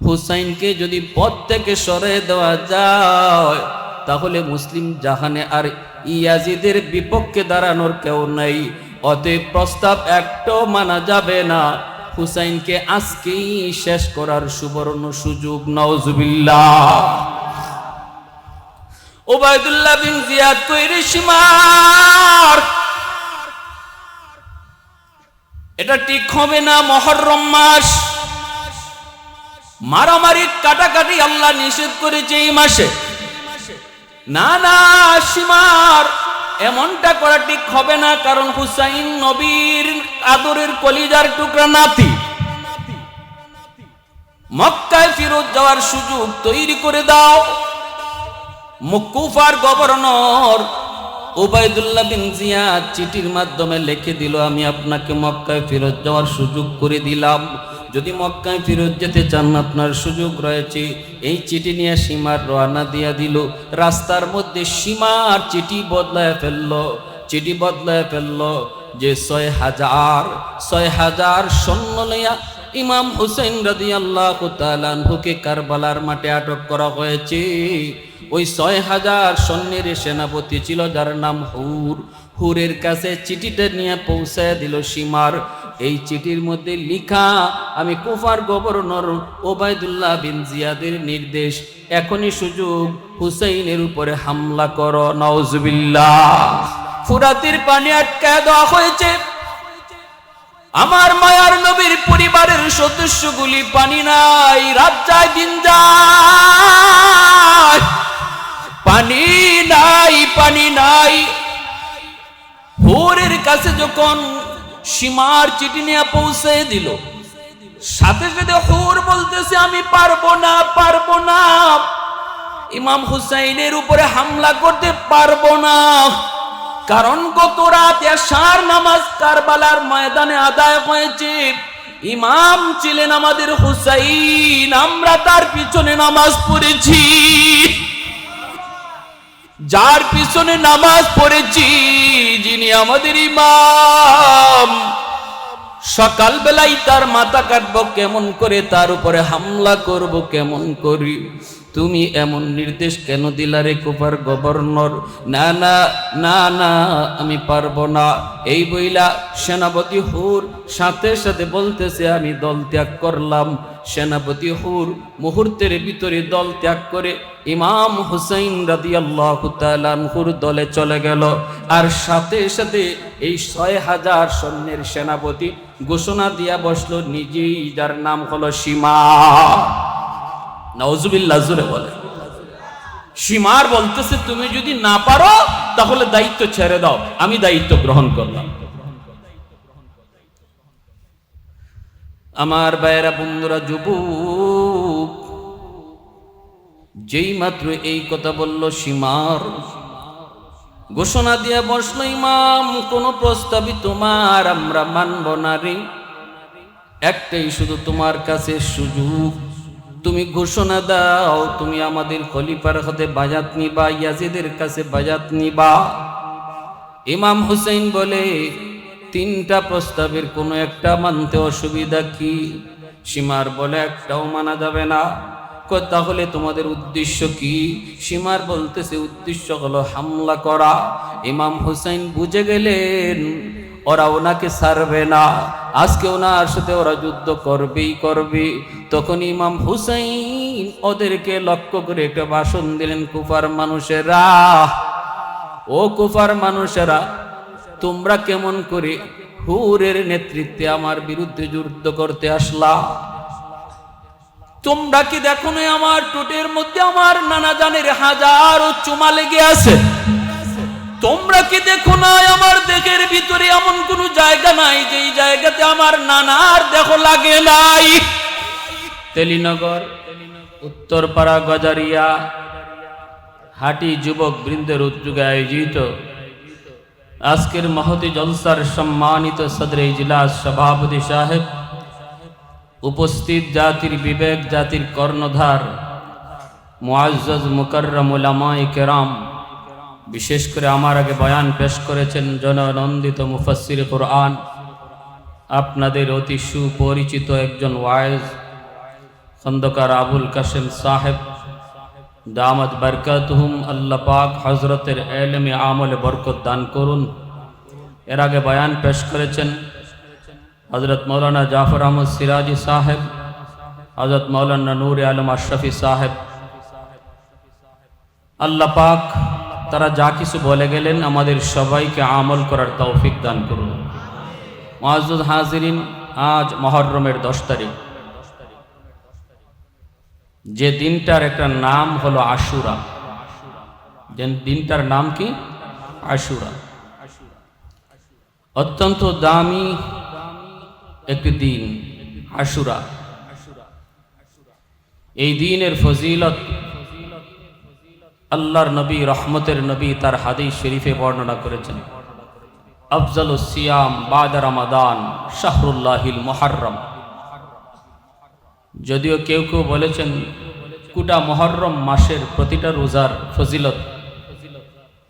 হুসাইনকে যদি পথ থেকে সরে দেওয়া যায় তাহলে মুসলিম জাহানে আর ইয়াজিদের বিপক্ষে দাঁড়ানোর কেউ নাই। অতএব প্রস্তাব একটাও মানা যাবে না। হুসাইনকে আজকেই শেষ করার সুবর্ণ সুযোগ। নাউজুবিল্লাহ। ওবায়দুল্লাহ বিন জিয়াদ কইরে সীমার এটা ঠিক হবে না। মুহররম মাস, মারামারি কাটাকাটি আল্লাহ নিষেধ করেছে এই মাসে। না না সীমার, এমনটা করা ঠিক হবে না, কারণ হুসাইন নবীর আদরের কলিজার টুকরা নাতি। মক্কায় ফেরত যাওয়ার সুযোগ তৈরি করে দাও। কুফার গভর্নর ওবায়দুল্লাহ বিন জিয়াদ চিঠির মাধ্যমে লিখে দিল, আমি আপনাকে মক্কায় ফেরত যাওয়ার সুযোগ করে দিলাম। যদি মক্কায় ফেরত যেতে চান আপনার সুযোগ রয়েছে। এই চিঠি নিয়ে সীমার রওনা দিয়া দিল। রাস্তার মধ্যে সীমার চিঠি বদলায় ফেললো যে ৬,০০০ সৈন্য লইয়া ইমাম হুসাইন রাদিয়াল্লাহু তাআলা আনহুকে কারবালার মাঠে আটক করা হয়েছে। ওই ৬,০০০ সৈন্যের সেনাপতি ছিল যার নাম হুরের কাছে চিঠিটা নিয়ে পৌঁছায় দিল সীমার। এই চিঠির মধ্যে লিখা, আমি কুফার গভর্নর ওবায়দুল্লাহ বিন জিয়াদের নির্দেশ, এখনই সুযোগ, হুসাইনের উপরে হামলা করো। নাউজুবিল্লাহ। ফুরাতের পানি আটকায় দেওয়া হয়েছে। আমার মায়ার নবীর পরিবারের সদস্যগুলি পানি নাই, রাত যায় দিন যায়, পানি নাই। হুরের কাছে যখন সীমার চিঠি নিয়ে পৌঁছে দিল, সাথে সাথে হুর বলতেছে আমি পারবো না, ইমাম হুসাইনের উপরে হামলা করতে পারবো না। কারণ গত রাত এশার নামাজ কারবালার ময়দানে আদায় হয়েছে। ইমাম ছিলেন আমাদের হুসাইন, আমরা তার পিছনে নামাজ পড়েছি। যার পিছনে নামাজ পড়েছি, যিনি আমাদের ইমাম, সকালবেলায় তার মাথা কাটবো কেমন করে, তার উপরে হামলা করব কেমন করি? তুমি এমন নির্দেশ কেন দিলা রে কুফার গভর্নর? না না না না, আমি পারবো না। এই বইলা সেনাপতি হুর সাথে সাথে বলতেছে আমি দল ত্যাগ করলাম। সেনাপতি হুর মুহূর্তের ভিতরে দল ত্যাগ করে ইমাম হুসাইন রাদিয়াল্লাহু তাআলা আনহুর দলে চলে গেল। আর সাথে সাথে এই ৬,০০০ সৈন্যের সেনাপতি ঘোষণা দিয়া বসলো নিজেই, যার নাম হলো সীমা। নাউজুবিল্লাহ, জোরে বলে। সীমার বলতেছে তুমি যদি না পারো তাহলে দায়িত্ব ছেড়ে দাও, আমি দায়িত্ব গ্রহণ করলাম। আমার ভাইয়েরা, বন্ধুরা, যুবক, যেই মাত্র এই কথা বলল সীমার, ঘোষণা দিয়ে বসলো ইমাম, কোন প্রস্তাবই তোমার আমরা মানব না রে। একটাই শুধু তোমার কাছে সুযোগ, তুমি ঘোষণা দাও তুমি আমাদের খলিফার হাতে বায়াত নিবা, ইয়াজিদের কাছে বায়াত নিবা। ইমাম হুসাইন বলে 3টা প্রস্তাবের কোনো একটা মানতে অসুবিধা কি? সীমার বলে একটাও মানা যাবে না। তাহলে তোমাদের উদ্দেশ্য কি? সীমার বলতেছে উদ্দেশ্য হলো হামলা করা। ইমাম হুসাইন বুঝে গেলেন ওরা ওনাকে ছাড়বে না, আজকে ওনার সাথে ওরা যুদ্ধ করবেই করবে। তখন ইমাম হুসাইন ওদেরকে লক্ষ্য করে একটা ভাষণ দিলেন, কুফার মানুষেরা, ও কুফার মানুষেরা, তোমরা কেমন করে হুরের নেতৃত্বে আমার বিরুদ্ধে যুদ্ধ করতে আসলা? তোমরা কি দেখো না আমার টুটের মধ্যে আমার নানা জানের 1000 চুমা লেগে আছে? তোমরা কি দেখো না আমার দেহের ভিতরে এমন কোন জায়গা নাই যেই জায়গাতে আমার নানার দেহ লাগে নাই? তেলিনগর, উত্তরপাড়া, গজারিয়া হাটি যুবক বৃন্দের উদ্যোগে আয়োজিত আজকের মহতি জলসার সম্মানিত সদরে ইজলাস সভাপতি সাহেব, উপস্থিত জাতির বিবেক, জাতির কর্ণধার মুআজ্জাজ মুকাররম উলামায়ে কেরাম, বিশেষ করে আমার আগে বয়ান পেশ করেছেন জননন্দিত মুফাসসির কুরআন, আপনাদের অতি সুপরিচিত একজন ওয়াইজ খন্দকার আবুল কাসেম সাহেব দামাত বরকাতুহুম, আল্লাহ পাক হযরতের ইলমে আমলে বরকত দান করুন। এর আগে বয়ান পেশ করেছেন হযরত মৌলানা জাফর আহমদ সিরাজি সাহেব, হযরত মৌলানা নূর আলম আশরাফি সাহেব। আল্লাহ পাক তারা যা কিছু বলে গেলেন আমাদের সবাইকে আমল করার তৌফিক দান করুন। মুআজ্জাজ হাজিরিন, আজ মুহররমের 10 তারিখ, যে দিনটার একটা নাম হলো আশুরা। যে দিনটার নাম কি? আশুরা। অত্যন্ত দামি একটি দিন আশুরা। এই দিনের ফজিলত আল্লাহর নবী, রহমতের নবী তার হাদিস শরীফে বর্ণনা করেছেন। আফজালুস সিয়াম বাদা রমাদান শাহরুল্লাহিল মুহররম। যদিও কেউ কেউ বলেছেন গোটা মুহররম মাসের প্রতিটা রোজার ফজিলত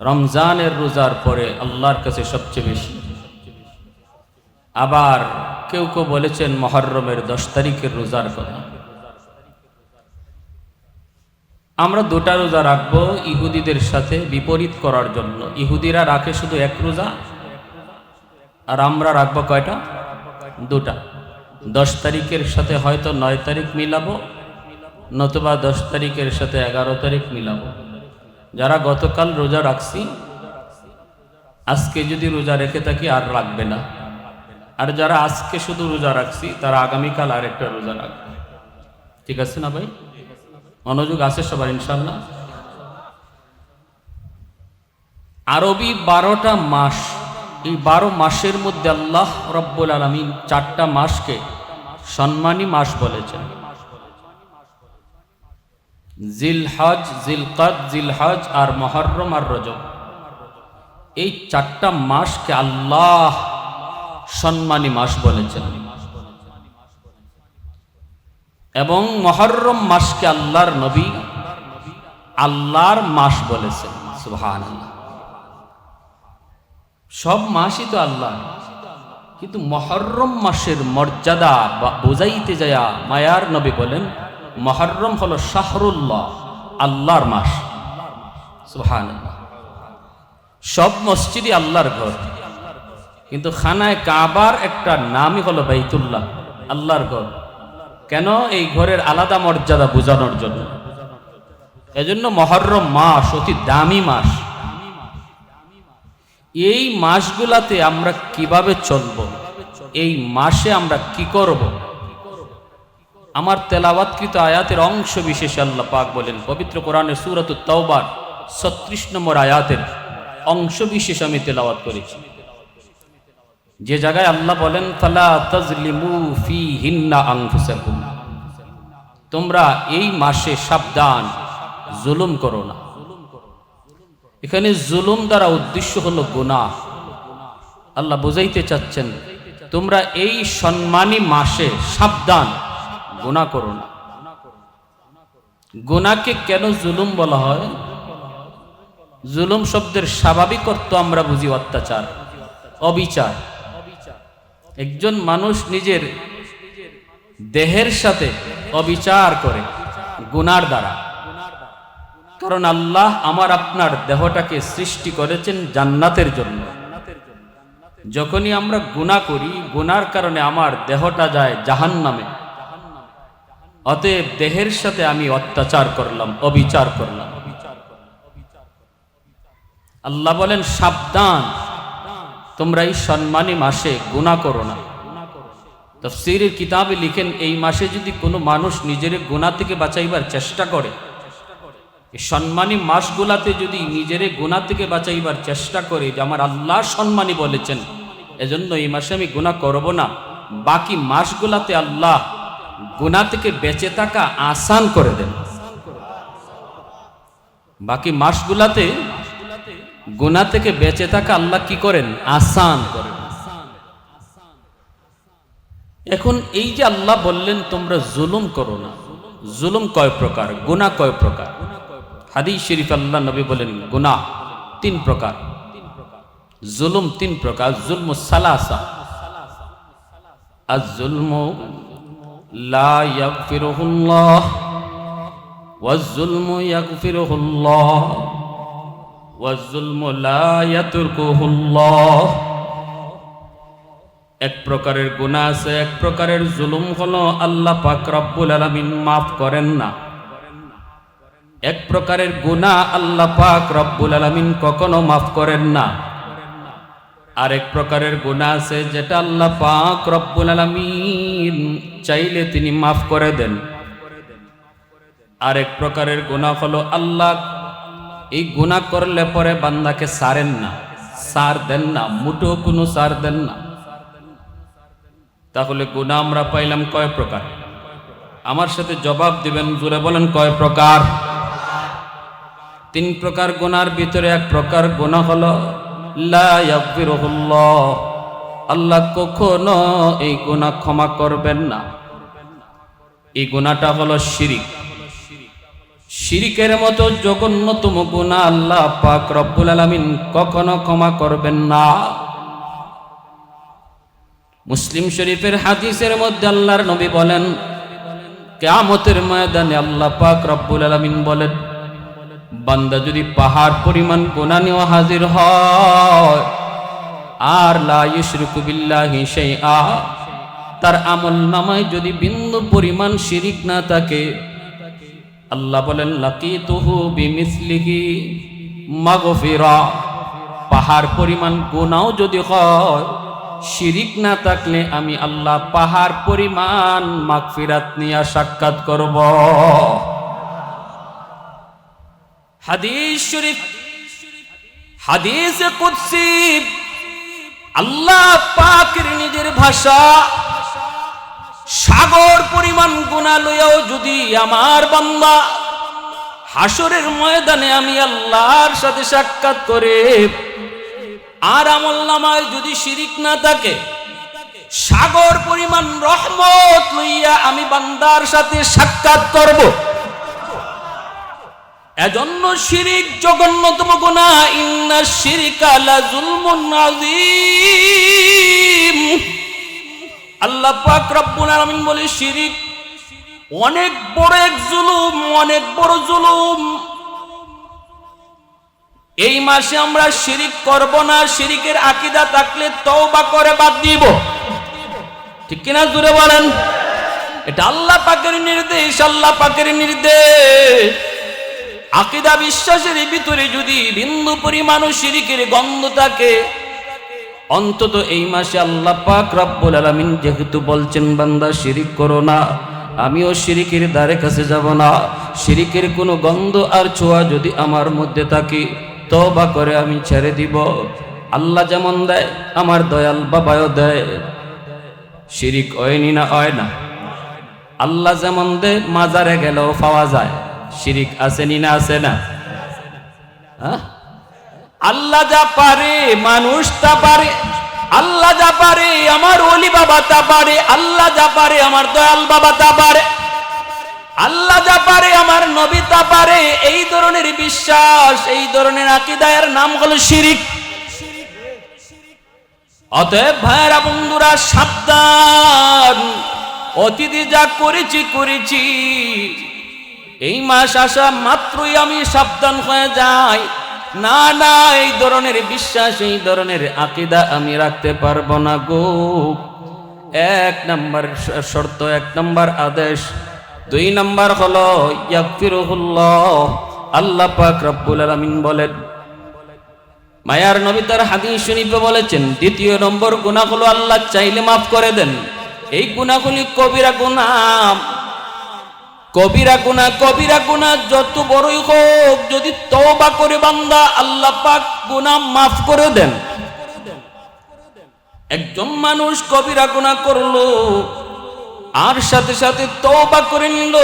রমজানের রোজার পরে আল্লাহর কাছে সবচেয়ে বেশি। আবার কেউ কেউ বলেছেন মুহররমের 10 তারিখের রোজার কথা। আমরা দুটা রোজা রাখবো ইহুদিদের সাথে বিপরীত করার জন্য। ইহুদিরা রাখে শুধু এক রোজা, আর আমরা রাখবো কয়টা? দুটা। 10 তারিখের সাথে হয়তো 9 তারিখ মিলাবো, নতুবা 10 তারিখের সাথে 11 তারিখ মিলাবো। যারা গতকাল রোজা রাখছি, আজকে যদি রোজা রেখে থাকি আর রাখবে না। আর যারা আজকে শুধু রোজা রাখছি, তারা আগামীকাল আরেকটা রোজা রাখবে। ঠিক আছে না ভাই? মনোযোগ আছে সবার ইনশাআল্লাহ। আরবি 12টা মাস, এই 12 মাসের মধ্যে আল্লাহ রব্বুল আলামিন 4টা মাসকে সম্মানী মাস বলেছেন। জিলহজ, জিলকদ, জিলহজ আর মুহররম আর রজব। এই 4টা মাসকে আল্লাহ সম্মানী মাস বলেছেন। এবং মুহররম মাসকে আল্লাহর নবী আল্লাহর মাস বলেছেন। সুবহানাল্লাহ। সব মাসই তো আল্লাহ, কিন্তু মুহররম মাসের মর্যাদা বুঝাইতে যায় মায়ার নবী বলেন মুহররম হলো শাহরুল্লাহ, আল্লাহর মাস। সুবহানাল্লাহ। সব মসজিদই আল্লাহর ঘর, কিন্তু খানায় কাবার একটা নামই হলো বাইতুল্লাহ, আল্লাহর ঘর। কেন? এই ঘরের আলাদা মর্যাদা বোঝানোর জন্য। এজন্য মুহররম মাস অতি দামি মাস। এই মাসগুলাতে আমরা কিভাবে চলব, এই মাসে আমরা কি করব, আমার তেলাওয়াতকৃত আয়াতের অংশ বিশেষে আল্লাহ পাক বলেন পবিত্র কোরআনের সূরাতুত তাওবার 36 নম্বর আয়াতের অংশ বিশেষ আমি তেলাওয়াত করেছি। যে জায়গায় আল্লাহ বলেন ফালা তাজলিমু ফীহিন্না আনফুসাকুম, তোমরা এই মাসে সাবধান, জুলুম করো না। এখানে জুলুম দ্বারা উদ্দেশ্য হলো গুনাহ। আল্লাহ বুঝাইতে চাচ্ছেন তোমরা এই সম্মানী মাসে সাবধান, গুনাহ করো না। গুনাহকে কেন জুলুম বলা হয়? জুলুম শব্দের স্বাভাবিক অর্থ আমরা বুঝি অত্যাচার, অবিচার। একজন মানুষ নিজের দেহের সাথে অবিচার করে গুনার দ্বারা। কারণ আল্লাহ আমার আপনার দেহটাকে সৃষ্টি করেছেন জান্নাতের জন্য। যখনই আমরা গুনাহ করি, গুনার কারণে আমার দেহটা যায় জাহান্নামে। অতএব দেহের সাথে আমি অত্যাচার করলাম, অবিচার করলাম। আল্লাহ বলেন সাবধান, তোমরা এই সম্মানী মাসে গুনাহ করো না। তাফসীরের কিতাবে লিখেন এই মাসে যদি কোনো মানুষ নিজের গুনাহ থেকে বাঁচাইবার চেষ্টা করে, এই সম্মানী মাসগুলাতে যদি নিজের গুনাহ থেকে বাঁচাইবার চেষ্টা করে, যে আমার আল্লাহ সম্মানী বলেছেন এজন্য এই মাসে আমি গুনাহ করব না, বাকি মাসগুলাতে আল্লাহ গুনাহ থেকে বেঁচে থাকা আসান করে দেন। বাকি মাসগুলাতে গুনাহ থেকে বেঁচে থাকা আল্লাহ কি করেন? আসান করেন। এখন এই যে আল্লাহ বললেন তোমরা জুলুম করো না, জুলুম কয় প্রকার, গুনাহ কয় প্রকার? হাদিস শরীফ আল্লাহ নবী বলেন গুনাহ 3 প্রকার, জুলুম 3 প্রকার। জুলমু সালাসা, আজ-জুলমু লা ইয়াগফিরুহুল্লাহ ওয়াজ-যুলমু ইয়াগফিরুহুল্লাহ ওয়াজ-যুলমু লা ইয়াতরকুহুল্লাহ। এক প্রকারের গুনাহ আছে, এক প্রকারের জুলুম হলো আল্লাহ পাক রব্বুল আলামিন মাফ করেন না। এক প্রকারের গুনাহ আল্লাহ পাক রব্বুল আলামিন কখনো মাফ করেন না। আর এক প্রকারের গুনাহ আছে যেটা আল্লাহ পাক রব্বুল আলামিন চাইলে তিনি মাফ করে দেন। আর এক প্রকারের গুনাহ হলো আল্লাহ এই গুনাহ করলে পরে বান্দাকে ছাড়েন না, ছাড় দেন না, মুঠো কোনো ছাড় দেন না। তাহলে গুনাহ আমরা পাইলাম কয় প্রকার? আমার সাথে জবাব দিবেন, জোরে বলেন কয় প্রকার? 3 প্রকার গুনার ভিতরে এক প্রকার গুনাহ হলো লা ইয়াগফিরুহুল্লাহ, আল্লাহ কখনো এই গুনাহ ক্ষমা করবেন না। এই গুনাহটা হলো শিরিক। শিরিকের মতো জঘন্যতম গুনাহ আল্লাহ পাক রব্বুল আলামিন কখনো ক্ষমা করবেন না। মুসলিম শরীফের হাদিসের মধ্যে আল্লাহর নবী বলেন, কিয়ামতের ময়দানে আল্লাহ পাক রব্বুল আলামিন বলেন, বান্দা যদি পাহাড় পরিমাণ গুনাহ নিয়ে হাজির হয় আর লা ইউশরিকু বিল্লাহি শাইআ, তার আমল নামায় যদি বিন্দু পরিমাণ শিরিক না থাকে, আল্লাহ বলেন লাকিতুহু বিমিসলিহি মাগফিরা, পাহাড় পরিমাণ গুনাহ যদি হয়, শিরিক না থাকলে আমি আল্লাহ পাহাড় পরিমাণ মাগফিরাত নিয়ে সাক্ষাৎ করব। হাদিস শরীফ, হাদিসে কুদসি, আল্লাহ পাকের নিজের ভাষা, সাগর পরিমাণ গুনাহ লইয়াও যদি আমার বান্দা হাসরের ময়দানে আমি আল্লাহর সাথে সাক্ষাৎ করে আর আমলনামায় যদি শিরিক না থাকে, সাগর পরিমাণ রহমত লইয়া আমি বান্দার সাথে সাক্ষাৎ করব। এজন্য শিরিক জঘন্যতম গুনাহ, ইন্নাশ শিরকা লাযুলমুন আযীম। আল্লাহ পাক রব্বুল আলামিন বলে শিরিক অনেক বড় এক জুলুম, অনেক বড় জুলুম। এই মাসে আমরা শিরিক করব না, শিরিকের আকীদা থাকলে তওবা করে বাদ দিব, ঠিক কিনা জোরে বলেন? এটা আল্লাহ পাকের নির্দেশ, আল্লাহ পাকের নির্দেশ। আকীদা বিশ্বাসের ভিতরে যদি বিন্দু পরিমাণ শিরিকের গন্ধ থাকে, অন্তত এই মাসে আল্লাহ পাক রব্বুল আলামিন যেহেতু বলছেন বান্দা শিরিক করো না, আমিও শিরিকের দ্বারে কাছে যাব না। শিরিকের কোনো গন্ধ আর ছোঁয়া যদি আমার মধ্যে থাকে, তওবা করে আমি ছেড়ে দিব। আল্লাহ যেমন দেয় আমার দয়াল বাবাও দেয়। শিরিক হয়নি না হয় না? আল্লাহ যেমন দেয় মাজারে গেলেও পাওয়া যায়। শিরিক আসেনি না আছে না? আল্লাহ যা পারে মানুষ তা পারে, আল্লাহ যা পারে আমার ওলি বাবা তা পারে, আল্লাহ যা পারে আমার দয়াল বাবা তা পারে, আল্লাহ যা পারে আমার নবী তা পারে। এই ধরনের বিশ্বাস, এই ধরনের আকীদার নাম হলো শিরিক। অতএব ভাইরা বন্ধুরা সাবধান, অতীতে যা করেছি করেছি, এই মাস আসা মাত্রই আমি সাবধান হয়ে যাই। না না, এই ধরনের বিশ্বাস, এই ধরনের আকীদা আমি রাখতে পারবো না গো। 1 নম্বর শর্ত, 1 নম্বর আদেশ। 2 নম্বর হলো ইয়াগফিরুহুল্লাহ, আল্লাহ পাক রব্বুল আলামিন বলেন, মায়ার নবী তার হাদিস শরীফে বলেছেন, 2 নম্বর গুনাহ হলো আল্লাহ চাইলে মাফ করে দেন। এই গুনাহগুলি কবিরা গুনাহ। কবিরা গুনাহ, কবিরা গুনাহ যত বড়ই হোক, যদি তওবা করে বান্দা আল্লাহ পাক গুনাহ মাফ করে দেন। একজন মানুষ কবিরা গুনাহ করলো আর সাথে সাথে তওবা করে নিল,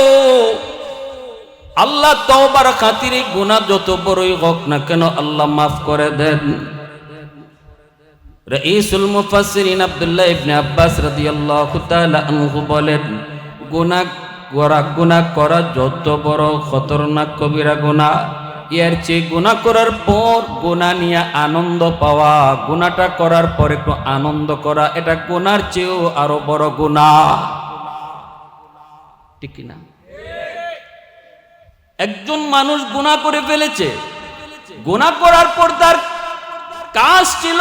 আল্লাহ তওবার খাতিরে গুনাহ যত বড়ই হোক না কেন আল্লাহ মাফ করে দেন। রাইসুল মুফাসসিরিন আব্দুল্লাহ ইবনে আব্বাস রাদিয়াল্লাহু তাআলা আনহু বলেন, গুনাহ করা যত বড় খতরনাক কবিরা গুনাহ, এর চেয়ে গুনাহ করার পর গুনাহ নিয়ে আনন্দ পাওয়া, গুনাহটা করার পর একটু আনন্দ করা, এটা গুনার চেয়েও আরো বড় গুনাহ। ঠিক কিনা? একজন মানুষ গুনাহ করে ফেলেছে, গুনাহ করার পর তার কাজ ছিল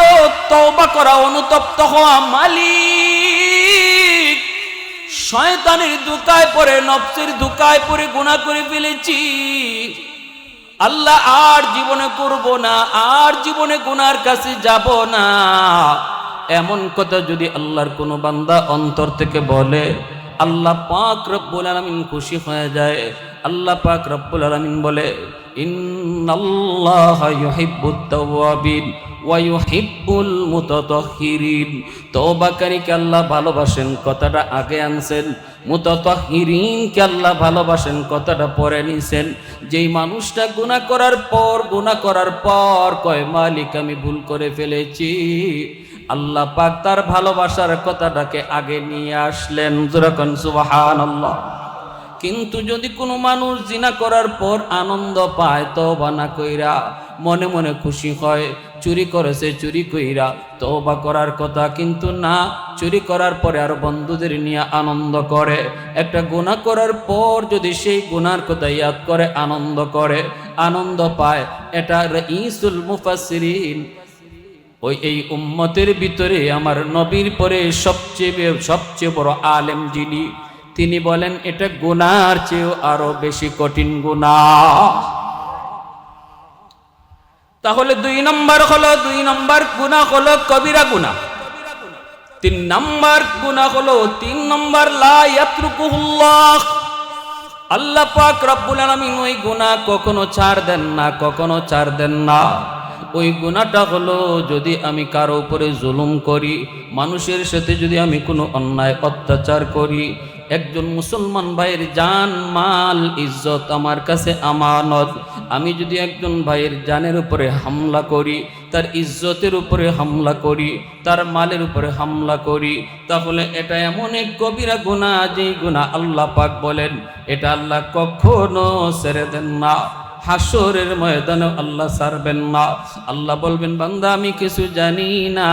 তওবা করা, অনুতপ্ত হওয়া। মালিক, শয়তানের ধোঁকায় পড়ে, নফসের ধোঁকায় পড়ে গুনাহ করে ফেলেছি, আল্লাহ আর জীবনে করব না, আর জীবনে গুনার কাছে যাব না। এমন কথা যদি আল্লাহর কোনো বান্দা অন্তর থেকে বলে, আল্লাহ পাক রব্বুল আলামিন খুশি হয়ে যায়। আল্লাহ পাক রব্বুল আলামিন বলে, ইন্নাল্লাহা ইউহিব্বুত তাওয়াবিন ওয়া ইউহিব্বুল মুতাতাহহিরিন। তওবাকারীকে আল্লাহ ভালোবাসেন, কথাটা আগে আনছেন। মুতাতাহহিরিনকে আল্লাহ ভালোবাসেন, কথাটা পরে নিছেন। যেই মানুষটা গুনাহ করার পর কয়, মালিক আমি ভুল করে ফেলেছি, আল্লাহ পাক তার ভালোবাসার কথাটাকে আগে নিয়ে আসলেন। যখন সুবহানাল্লাহ। কিন্তু যদি কোনো মানুষ জিনা করার পর আনন্দ পায়, তওবা না কইরা মনে মনে খুশি হয়, চুরি করেছে চুরি কইরা তওবা করার কথা, কিন্তু না, চুরি করার পরে আর বন্ধুদের নিয়ে আনন্দ করে। একটা গুনাহ করার পর যদি সেই গুনার কথা ইয়াদ করে আনন্দ করে, আনন্দ পায়, এটা রাইসুল মুফাসসিরিন, ওই এই উম্মতের ভিতরে আমার নবীর পরে সবচেয়ে বড় আলেম যিনি, তিনি বলেন এটা গুনার চেয়েও আরো বেশি কঠিন গুনাহ। তাহলে দুই নম্বর গুনাহ হলো কবিরা গুনাহ। 3 নম্বর গুনাহ হলো লা ইয়াতরুকুহুল্লাহ। আল্লাহ পাক রব্বুল আলামিন ওই গুনাহ কখনো ছাড় দেন না। ওই গুনাহটা হলো, যদি আমি কারো উপরে জুলুম করি, মানুষের সাথে যদি আমি কোনো অন্যায় অত্যাচার করি, একজন মুসলমান ভাইয়ের জান মাল ইজ্জত আমার কাছে আমানত, আমি যদি একজন ভাইয়ের জানের উপরে হামলা করি, তার ইজ্জতের উপরে হামলা করি, তার মালের উপরে হামলা করি, তাহলে এটা এমন এক কবিরা গুনাহ, যেই গুনাহ আল্লাহ পাক বলেন এটা আল্লাহ কখনো ছেড়ে দেন না। হাসরের ময়দানে আল্লাহ ছাড়বেন না। আল্লাহ বলবেন, বান্দা আমি কিছু জানি না,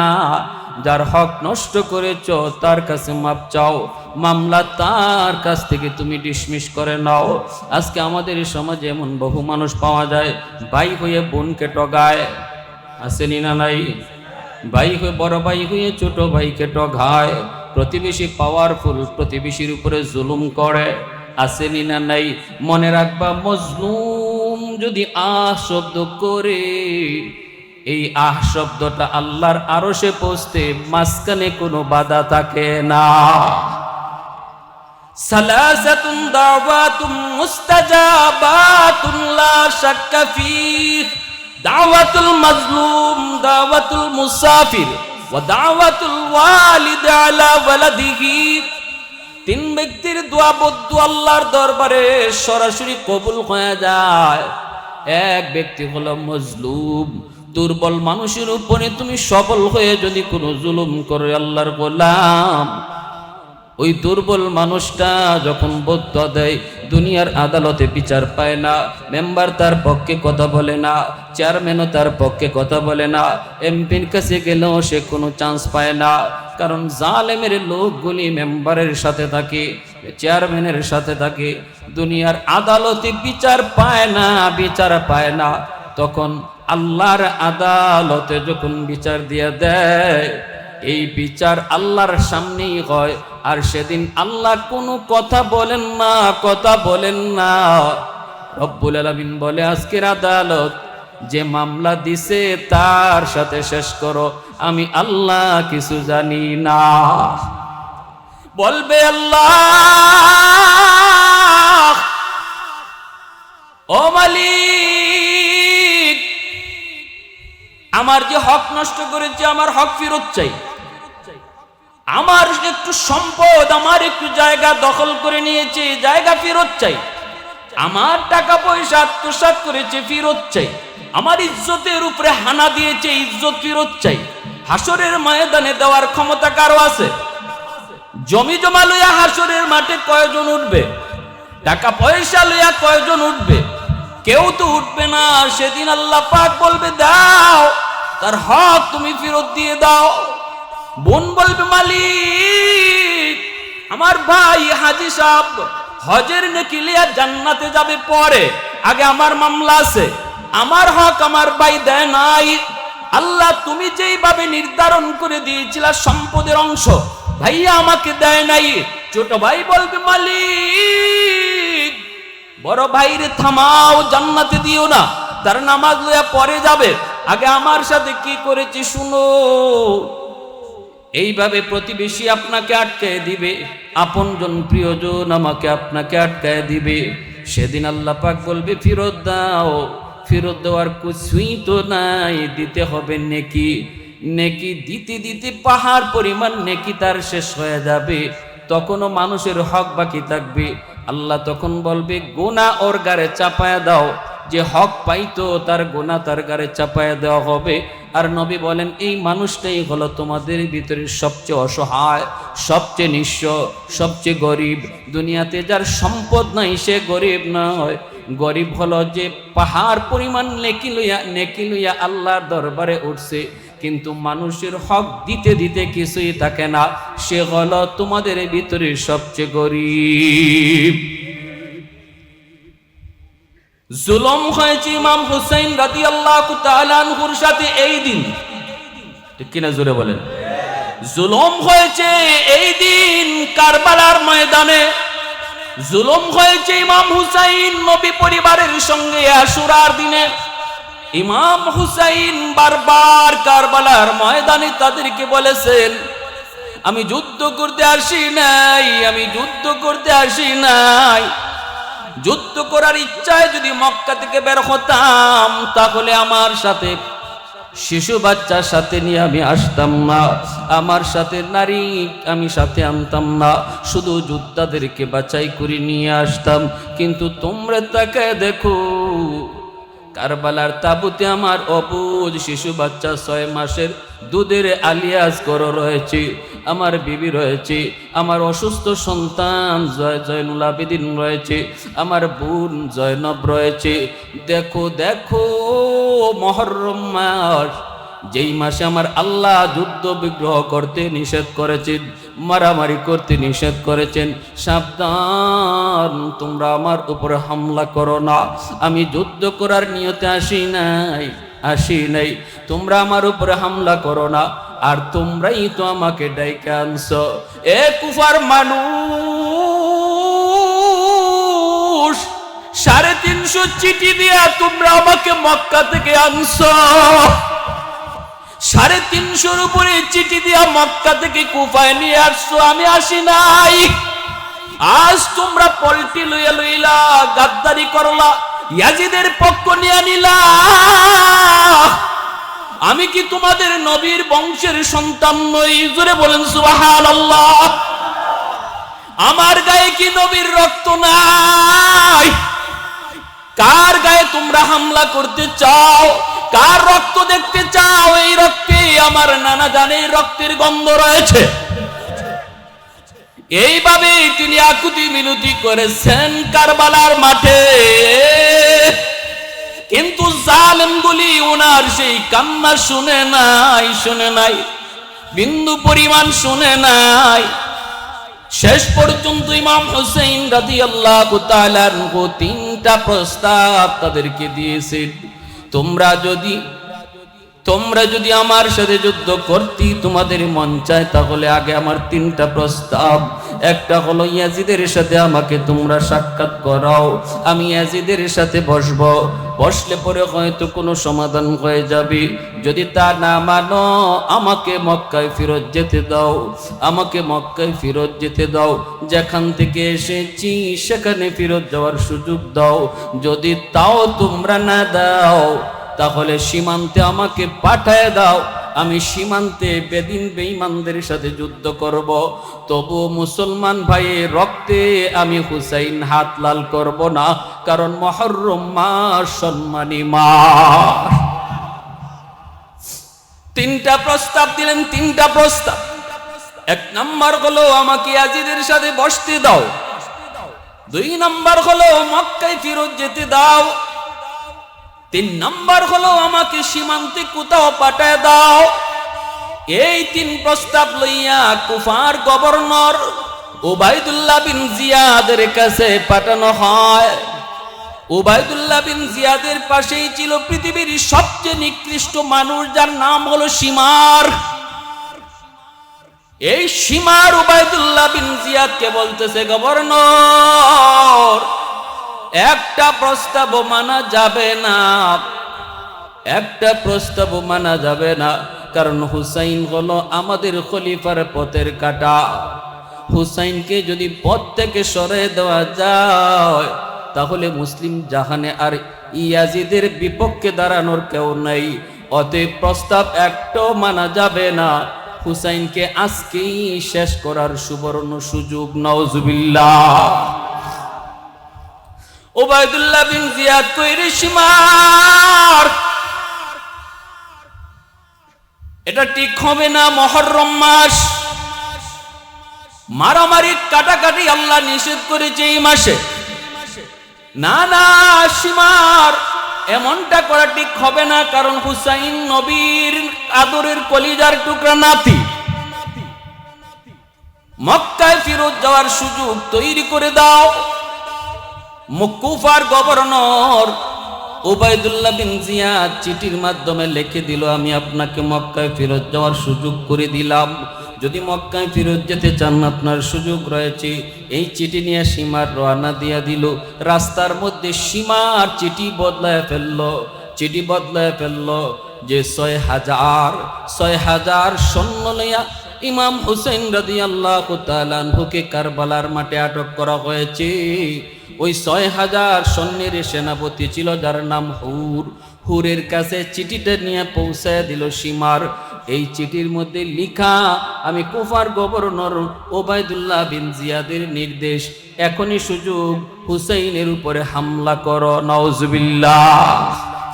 যার হক নষ্ট করেছ তার কাছে মাপ চাও, মামলা তার কাছ থেকে তুমি ডিসমিস করে নাও। আজকে আমাদের সমাজে এমন বহু মানুষ পাওয়া যায়, ভাই হয়ে বোনকে টগায়, আসেনি না নাই? ভাই হয়ে বড় ভাই হয়ে ছোট ভাইকে টগায়, প্রতিবেশী পাওয়ারফুল, প্রতিবেশীর উপরে জুলুম করে, আসেনি না নাই? মনে রাখবা, মজলুম যদি শব্দ করে, এই শব্দটা আল্লাহর আরশে পৌঁছতে মাঝখানে কোনো বাধা থাকে না। সালাসাতুন দাওয়াতুম মুস্তাজাবাতুন লা শাক্কা ফীহ, দাওয়াতুল মাজলুম, দাওয়াতুল মুসাফির ওয়া দাওয়াতুল ওয়ালিদ আলা ওয়ালাদিহি। 3 ব্যক্তির দোয়া বদ্ধ আল্লাহর দরবারে সরাসরি কবুল হয়ে যায়। এক ব্যক্তি হলো মজলুম, দুর্বল মানুষের উপরে তুমি সবল হয়ে যদি কোনো জুলুম করে আল্লাহর গোলাম, ওই দুর্বল মানুষটা যখন বদ্ধ দেয়, দুনিয়ার আদালতে বিচার পায় না, মেম্বার তার পক্ষে কথা বলে না, চেয়ারম্যানও তার পক্ষে কথা বলে না, এমপির কাছে গেলেও সে কোনো চান্স পায় না। কারণ জালেমের লোকগুলি মেম্বারের সাথে থাকে, চেয়ারম্যানের সাথে থাকে, দুনিয়ার আদালতে বিচার পায় না। তখন আল্লাহর আদালতে যখন বিচার দিয়ে দেয়, এই বিচার আল্লাহর সামনেই হয়, আর সেদিন আল্লাহ কোনো কথা বলেন না। রব্বুল আলামিন বলে, আজকের আদালত যে মামলা দিছে তার সাথে শেষ করো, আমি আল্লাহ কিছু জানি না। বলবে আল্লাহ, ও মালিক, আমার যে হক নষ্ট করেছে, আমার হক ফেরত চাই। আমার একটু সম্পদ, আমার একটু জায়গা দখল করে নিয়েছে, জায়গা ফেরত চাই। আমার টাকা পয়সা আত্মসাৎ করেছে, ফেরত চাই। আমার ইজ্জতের উপরে হানা দিয়েছে, ইজ্জত ফেরত চাই। হাসরের ময়দানে দেওয়ার ক্ষমতা কারো আছে? জমি জমা লইয়া হাসরের মাঠে কয়জন উঠবে? টাকা পয়সা লইয়া কয়জন উঠবে? কেউ তো উঠবে না। সেদিন আল্লাহ পাক বলবে, দাও, তার হক তুমি ফেরত দিয়ে দাও। বোন বলবে, মালিক, আমার ভাই হাজী সাহেব হজের নেকি লিয়া জান্নাতে যাবে পরে, আগে আমার মামলা আছে, আমার হক আমার ভাই দেয় নাই। আল্লাহ তুমি যেইভাবে নির্ধারণ করে দিয়েছিলা সম্পদের অংশ, ভাইয়া আমাকে দেয় নাই। ছোট ভাই বলবে মালিক বড় ভাইরে থামাও, জান্নাতে দিও না, তার নামাজ লইয়া পরে যাবে, আগে আমার সাথে কি করেছি শুনো। এইভাবে প্রতিবেশী আপনাকে আটকায় দিবে, আপনজন প্রিয়জন আমাকে আপনাকে আটকায় দিবে। সেদিন আল্লাহ পাক বলবে ফেরত দাও। ফেরত দেওয়ার কিছুই তো নাই, দিতে হবে নেকি। নেকি দিতে দিতে পাহাড় পরিমাণ নেকি তার শেষ হয়ে যাবে, তখনও মানুষের হক বাকি থাকবে। আল্লাহ তখন বলবে গুনাহ ওর গারে চাপায়া দাও, যে হক পাইতো তার গুনাহ তার গারে চাপায়া দেওয়া হবে। আর নবী বলেন এই মানুষটাই হলো তোমাদের ভিতরে সবচেয়ে অসহায়, সবচেয়ে নিঃস্ব, সবচেয়ে গরিব। দুনিয়াতে যার সম্পদ নাই সে গরিব নয়, গরিব হলো যে পাহাড় পরিমাণ নেকি লইয়া আল্লাহর দরবারে উঠছে, কিন্তু মানুষের হক দিতে দিতে কিছুই থাকে না, সে হলো তোমাদের ভিতরে সবচেয়ে গরিব। জুলুম হয়েছে ইমাম হুসাইন রাদিয়াল্লাহু তাআলা আনহুর সাথে এই দিন, ঠিক কিনা জোরে বলেন। জুলুম হয়েছে এই দিন কারবালার ময়দানে, জুলুম হয়েছে ইমাম হুসাইন নবী পরিবারের সঙ্গে আশুরার দিনে। ইমাম হুসাইন বারবার কারবালার ময়দানে তাদেরকে বলেছেন আমি যুদ্ধ করতে আসি নাই, আমি যুদ্ধ করতে আসি নাই। যুদ্ধ করার ইচ্ছায় যদি মক্কা থেকে বের হতাম তাহলে আমার সাথে শিশু বাচ্চার সাথে নিয়ে আমি আসতাম না, আমার সাথে নারী আমি সাথে আনতাম না, শুধু যোদ্ধাদেরকে বাছাই করে নিয়ে আসতাম। কিন্তু তোমরা তাকে দেখো, কারবালার তাবুতে আমার অবুঝ শিশু বাচ্চা 6 মাসের দুধের আলিয়াজ করো রয়েছে, আমার বিবি রয়েছে, আমার অসুস্থ সন্তান জয়নুল আবেদিন রয়েছে, আমার বোন জয়নব রয়েছে। দেখো দেখো মুহররম মাস, যেই মাসে আমার আল্লাহ যুদ্ধ বিগ্রহ করতে নিষেধ করেছেন, মারামারি করতে নিষেধ করেছেন, সাবধান তোমরা আমার উপরে হামলা করো না। আমি যুদ্ধ করার নিয়তে আসি নাই, তোমরা আমার উপরে হামলা করো না। আর তোমরাই তো আমাকে ডাইকে আনছো, এ কুফার মানুষ, 350 চিঠি দিয়া তোমরা আমাকে মক্কা থেকে আনছো, 350 উপরে চিঠি দিয়া মক্কা থেকে কুফায় নিয়ে আসছো, আমি আসি নাই। আজ তোমরা পল্টি লইলা গাদ্দারি করলা, ইয়াজিদের পক্ষ নিয়ে নিলা। আমি কি তোমাদের নবীর বংশের সন্তান নই? জোরে বলেন সুবহানাল্লাহ। আমার গায়ে কি নবীর রক্ত নাই? কার গায়ে তোমরা হামলা করতে চাও? কার রক্ত দেখতে চাও? এই রক্তে আমার নানা জানের রক্তের গন্ধ রয়েছে। এইভাবে তিনি আকুতি মিনতি করেছেন কারবালার মাঠে, কিন্তু জালেমগুলি ওনার সেই কান্না শুনে নাই, বিন্দু পরিমাণ শুনে নাই। শেষ পর্যন্ত ইমাম হুসাইন রাদিয়াল্লাহু তাআলা আনহু 3টা প্রস্তাব তাদেরকে দিয়েছেন, তোমরা যদি আমার সাথে যুদ্ধ করতে তোমাদের মন চায় তাহলে আগে আমার 3টা প্রস্তাব। একটা হলো ইয়াজিদের সাথে আমাকে তোমরা সাক্ষাৎ করাও, আমি ইয়াজিদের সাথে বসলে পরে হয়তো কোনো সমাধান হয়ে যাবে। যদি তা না মানো আমাকে মক্কায় ফেরত যেতে দাও, যেখান থেকে এসেছি সেখানে ফেরত যাওয়ার সুযোগ দাও। যদি তাও তোমরা না দাও তাহলে সীমান্তে আমাকে পাঠায় দাও, আমি সীমান্তে বেঈমানদের সাথে যুদ্ধ করব। তবু মুসলমান ভাইয়ের রক্তে আমি হুসাইন হাত লাল করব না, কারণ মুহররম মাস সম্মানী মাস। 3টা প্রস্তাব দিলেন, 3টা প্রস্তাব। 1 নাম্বার হলো আমাকে ইয়াজিদের সাথে বসতে দাও, 2 নাম্বার হলো মক্কায় ফেরত যেতে দাও, 3 নাম্বার হলো আমাকে সীমান্তে কোথাও পাঠায় দাও। এই 3 প্রস্তাব লইয়া কুফার গভর্নর উবাইদুল্লাহ বিন জিয়াদের কাছে পাঠানো হয়। উবাইদুল্লাহ বিন জিয়াদের পাশেই ছিল পৃথিবীর সবচেয়ে নিকৃষ্ট মানুষ, যার নাম হলো শিমার। এই শিমার উবাইদুল্লাহ বিন জিয়াদকে বলতেছে, গভর্নর, একটা প্রস্তাব মানা যাবে না, একটা প্রস্তাব মানা যাবে না, কারণ হুসাইন হলো আমাদের খলিফার পথের কাঁটা। হুসাইনকে যদি পথ থেকে সরিয়ে দেওয়া যায় তাহলে মুসলিম জাহানে আর ইয়াজিদের বিপক্ষে দাঁড়ানোর কেউ নেই। অতএব প্রস্তাব একটাও মানা যাবে না, হুসাইনকে আজকেই শেষ করার সুবর্ণ সুযোগ। নাউজুবিল্লাহ। উবাইদুল্লাহ বিন জিয়াদ কইরে, শিমার, এটা ঠিক হবে না, মুহররম মাস, মারামারি কাটাকাটি আল্লাহ নিষেধ করেছে এই মাসে। না না শিমার, এমনটা করা ঠিক হবে না, কারণ হুসাইন নবীর আদরের কলিজার টুকরা নাতি। মক্কায় ফেরত যাওয়ার সুযোগ তৈরি করে দাও। কুফার গভর্নর উবাইদুল্লাহ বিন জিয়াদ চিঠির মাধ্যমে লিখে দিল, আমি আপনাকে মক্কায় ফেরত যাওয়ার সুযোগ করে দিলাম, যদি মক্কায় ফেরত যেতে চান আপনার সুযোগ রয়েছে। এই চিঠি নিয়ে শিমার রওনা দিয়া দিল। রাস্তার মধ্যে শিমার চিঠি বদলায় ফেললো, চিঠি বদলায় ফেললো যে ৬,০০০ সৈন্য লইয়া ইমাম হুসাইন রাদিয়াল্লাহু তাআলা আনহুকে কারবালার মাঠে আটক করা হয়েছে। ওই ৬,০০০ সৈন্যের সেনাপতি ছিল যার নাম হুর। হুরের কাছে চিঠিটা নিয়ে পৌঁছায় দিল শিমার। এই চিঠির মধ্যে লিখা, আমি কুফার গভর্নর উবাইদুল্লাহ বিন জিয়াদের নির্দেশ, এখনই সুযোগ, হুসাইনের উপরে হামলা করো। নাউজুবিল্লাহ।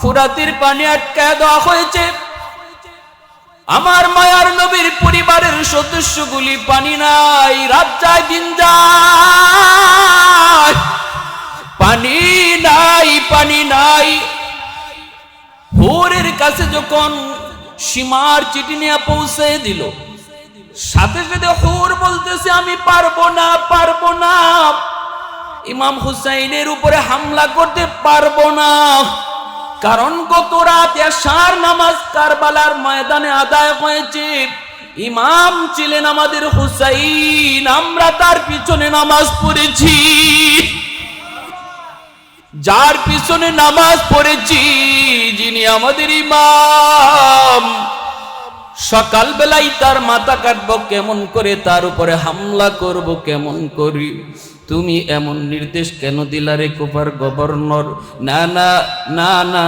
ফুরাতের পানি আটকায় দেওয়া হয়েছে। আমার মায়ার নবীর পরিবারের সদস্যগুলি পানি নাই, রাত যায় দিন যায়, পানি নাই, পানি নাই। হুরের কাছে যখন শিমার চিঠি নিয়ে পৌঁছে দিল, সাথে সাথে হুর বলতেছে, আমি পারবো না, পারবো না, ইমাম হুসাইনের উপরে হামলা করতে পারবো না, কারণ গত রাত এশার নামাজ কারবালার ময়দানে আদায় হয়েছে। ইমাম ছিলেন আমাদের হুসাইন, আমরা তার পিছনে নামাজ পড়েছি, যার পিছনে নামাজ পড়েছি, যিনি আমাদের ইমাম, সকাল বেলায় তার মাথা কাটবো কেমন করে, তার উপরে হামলা করব কেমন করি? তুমি এমন নির্দেশ কেন দিলা রে কুফার গভর্নর? না না না না,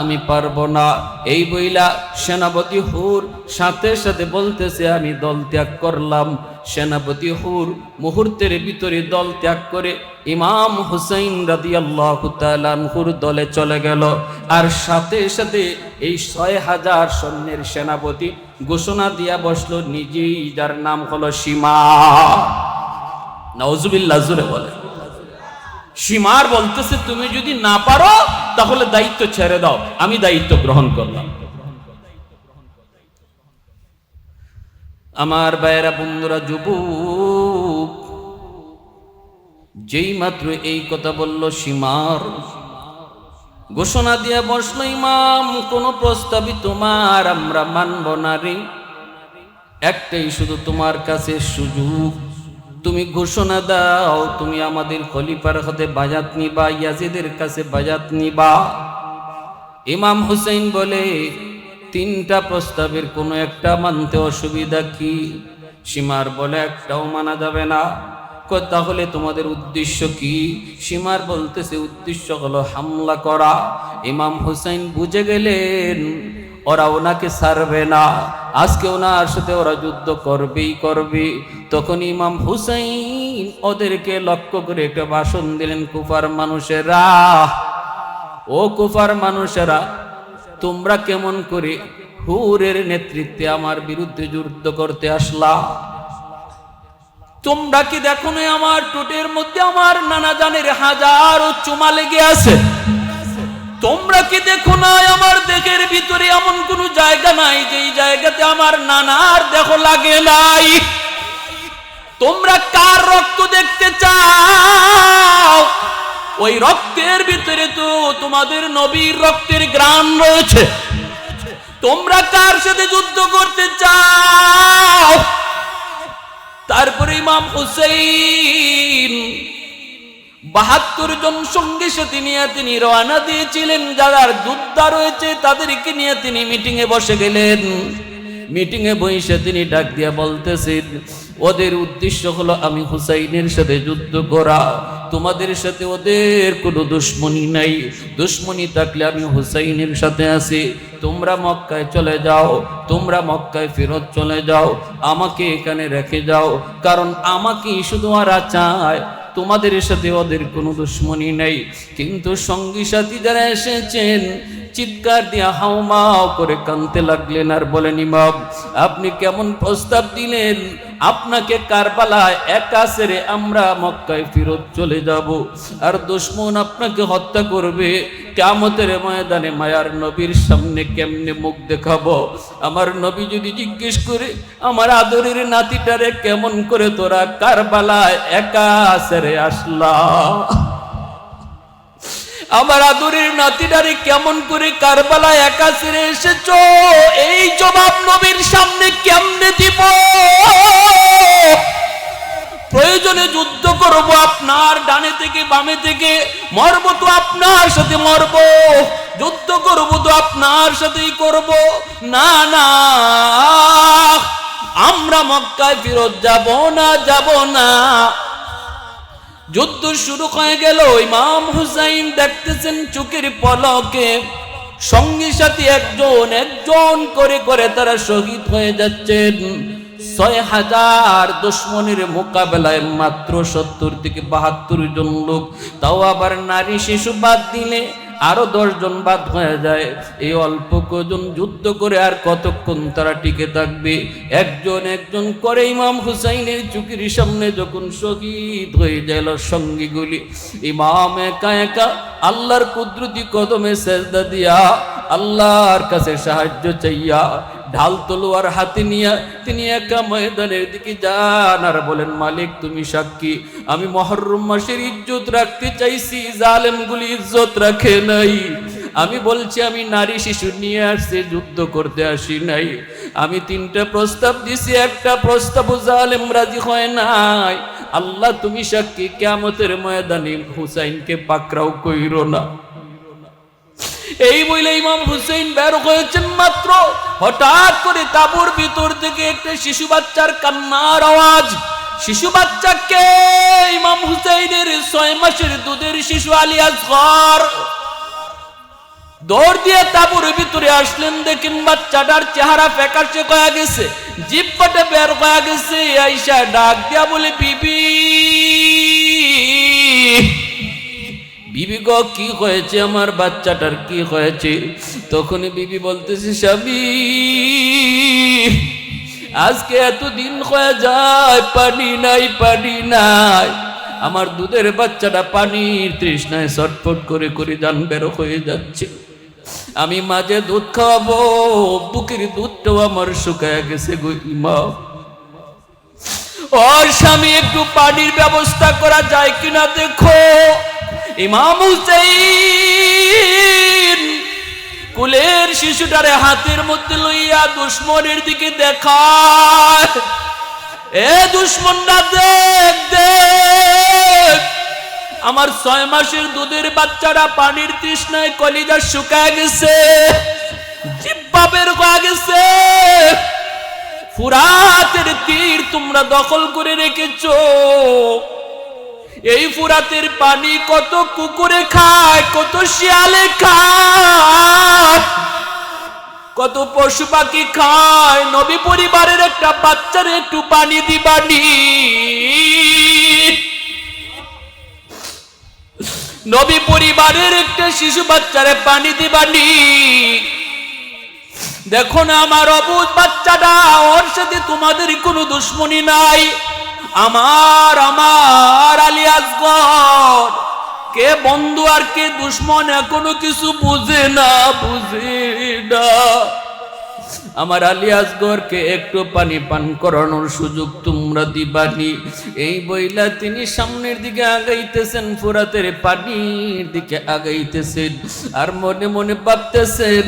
আমি পারবো না। এই বইলা সেনাপতি হুর সাথে সাথে বলতেছে, আমি দল ত্যাগ করলাম। সেনাপতি হুর মুহূর্তের ভিতরে দল ত্যাগ করে ইমাম হুসাইন রাদিয়াল্লাহু তাআলা আনহুর দলে চলে গেল। আর সাথে সাথে এই ৬,০০০ সৈন্যের সেনাপতি ঘোষণা দিয়া বসলো নিজেই, যার নাম হলো শিমার। নাউজুবিল্লাহ, জোরে বলে। শিমার বলতেছে, তুমি যদি না পারো তাহলে দায়িত্ব ছেড়ে দাও, আমি দায়িত্ব গ্রহণ করলাম। আমার ভাইয়েরা, বন্ধুরা, যুবক, যেই মাত্র এই কথা বলল শিমার, ঘোষণা দিয়ে বসলো, ইমাম, কোন প্রস্তাবই তোমার আমরা মানব না রে, একটাই শুধু তোমার কাছে সুযোগ, তুমি ঘোষণা দাও, তুমি আমাদের খলিফার হাতে বায়াত নিবা, ইয়াজিদের কাছে বায়াত নিবা। ইমাম হুসাইন বলে, 3টা প্রস্তাবের কোনো একটা মানতে অসুবিধা কি? শিমার বলে, একটাও মানা যাবে না। তাহলে তোমাদের উদ্দেশ্য কি? শিমার বলতেছে, উদ্দেশ্য হলো হামলা করা। ইমাম হুসাইন বুঝে গেলেন ওরা ওনাকে ছাড়বে না, আজকে ওনার সাথে ওরা যুদ্ধ করবেই করবে। তখন ইমাম হুসাইন ওদেরকে লক্ষ্য করে একটা ভাষণ দিলেন, কুফার মানুষেরা, ও কুফার মানুষেরা, তোমরা কেমন করে হুরের নেতৃত্বে আমার বিরুদ্ধে যুদ্ধ করতে আসলা? তোমরা কি দেখো না আমার ঠোঁটের মধ্যে আমার নানা জানের 1000 চুমা লেগে আছে? তোমরা কি দেখো না আমার দেহের ভিতরে এমন কোন জায়গা নাই যেই জায়গাতে আমার নানার দেহ লাগে নাই? তোমরা কার রক্ত দেখতে চাও? ওই রক্তের ভিতরে তো তোমাদের নবীর রক্তের ঘ্রাণ রয়েছে। তোমরা কার সাথে যুদ্ধ করতে চাও? তারপরে ইমাম হুসাইন 72 জন সঙ্গী সাথী নিয়ে তিনি রওনা দিয়েছিলেন। যারা যোদ্ধা রয়েছে তাদেরকে নিয়ে তিনি মিটিং এ বসে গেলেন। মিটিং এ বসে তিনি ডাক দিয়া বলতেছেন, ওদের উদ্দেশ্য হলো আমি হুসাইনের সাথে যুদ্ধ করা। তোমাদের সাথে ওদের কোনো দুশ্মনী নাই। দুশ্মনী থাকলে আমি হুসাইনের সাথে আছি। তোমরা মক্কায় চলে যাও, তোমরা মক্কায় ফেরত চলে যাও, আমাকে এখানে রেখে যাও। কারণ আমাকে শুধু ওরা চায়, তোমাদের সাথে ওদের কোনো দুশ্মনী নেই। কিন্তু সঙ্গী সাথী যারা এসেছেন চিৎকার দিয়া হাউমাউ করে কাঁদতে লাগলেন আর বলেন, ইমাম আপনি কেমন প্রস্তাব দিলেন? আপনাকে কারবালায় একা ছেড়ে আমরা মক্কায় ফেরত চলে যাব, আর দুশমন আপনাকে হত্যা করবে। কিয়ামতের ময়দানে মায়ার নবীর সামনে কেমনে মুখ দেখাবো? আমার নবী যদি জিজ্ঞেস করে, আমার আদরের নাতিটারে কেমন করে তোরা কারবালায় একা ছেড়ে আসলা? আমার আদরের নাতিটারে কেমন করে কারবালায় একা ছেড়ে এসেছো? এই জবাব নবীর সামনে কেমনে দিব? প্রয়োজনে যুদ্ধ করব, আপনার ডানে থেকে বামে থেকে, মরব তো আপনার সাথে মরব, যুদ্ধ করব তো আপনার সাথেই করব। না না, আমরা মক্কায় ফেরত যাব না, যাব না। যুদ্ধ শুরু হয়ে গেল। ইমাম হুসাইন দেখতেছেন চোখের পলকে সঙ্গী সাথী একজন একজন করে করে তারা শহীদ হয়ে যাচ্ছেন। 6000 দুশমনের মোকাবেলায় মাত্র 70 থেকে 72 জন লোক, তাও আবার নারী শিশু বাদ দিলে আরো 10 জন বাদ হয়ে যায়। এই অল্প কজন যুদ্ধ করে আর কতক্ষণ তারা টিকে থাকবে? একজন একজন করে ইমাম হুসাইনের চোখের সামনে যখন শহীদ হয়ে গেল সঙ্গীগুলি, ইমাম একা একা আল্লাহর কুদরতি কদমে সেজদা দিয়া আল্লাহর কাছে সাহায্য চাইয়া ঢাল তলোয়ার হাতে নিয়ে তিনি একা ময়দানের দিকে যান আর বলেন, মালিক তুমি সাক্ষী, আমি মুহররম মাসের ইজ্জত রাখতে চাইছি, জালেমগুলি ইজ্জত রাখে নাই। আমি বলছি আমি নারী শিশু নিয়ে আসছি, যুদ্ধ করতে আসি নাই। আমি 3টা প্রস্তাব দিছি, একটা প্রস্তাব জালেম রাজি হয় নাই। আল্লাহ তুমি সাক্ষী, কিয়ামতের ময়দানে হুসাইনকে পাকড়াও কইরো না। এই বলে ইমাম হুসাইন বের হয়েছেন মাত্র, হঠাৎ করে তাঁবুর ভিতর থেকে একটা শিশু বাচ্চার কান্নার আওয়াজ। শিশু বাচ্চাকে ইমাম হুসাইনের 6 মাসের দুধের শিশু আলী আসগর দৌড় দিয়ে তাঁবুর ভিতরে আসলেন। দেখেন বাচ্চাটার চেহারা ফ্যাকাশে হয়ে গেছে, জিহ্বাটা বের হয়ে গেছে। আয়েশা ডাক দিয়া বলে, বিবি বিবি গো কি হয়েছে? আমার বাচ্চাটার কি হয়েছে? তখন বিবি বলতেছে, স্বামী আজকে এতদিন হয়ে যায় পানি নাই, পানি নাই। আমার দুধের বাচ্চাটা পানির তৃষ্ণায় ছটফট করে করে জান বের হয়ে যাচ্ছে। আমি মাঝে দুধ খাওয়াবো, বুকের দুধটাও আমার শুকায় গেছে গো ইমাম। ওর স্বামী একটু পানির ব্যবস্থা করা যায় কিনা দেখো। ইমাম হুসাইন কুলের শিশুটারে হাতের মধ্যে লইয়া দুশমনের দিকে দেখায়, এ দুশমনরা দেখ দেখ, আমার 6 মাসের দুধের বাচ্চারা পানির তৃষ্ণায় কলিজা শুকায় গেছে, জিহ্বা বের হয়ে গেছে। ফুরাতের তীর তোমরা দখল করে রেখেছো। এই ফুরাতের পানি কত কুকুরে খায়, কত শিয়ালে খায়, কত পশু পাখি খায়। নবী পরিবারের একটা বাচ্চারে একটু পানি দিবানি, নবী পরিবারের একটা শিশু বাচ্চারে পানি দিবানি। দেখো না আমার অবুঝ বাচ্চাটা, ওর সাথে তোমাদের কোনো দুশ্মনী নাই। আমার আমার আলী আসগর কে বন্ধু আর কে দুশ্মন এখনো কিছু বুঝে না, বুঝে না। আমার আলী আসগরকে একটু পানি পান করানোর সুযোগ তোমরা দিবানি। এই বইলা তিনি সামনের দিকে আগাইতেছেন, ফুরাতের পানির দিকে আগাইতেছেন, আর মনে মনে ভাবতেছেন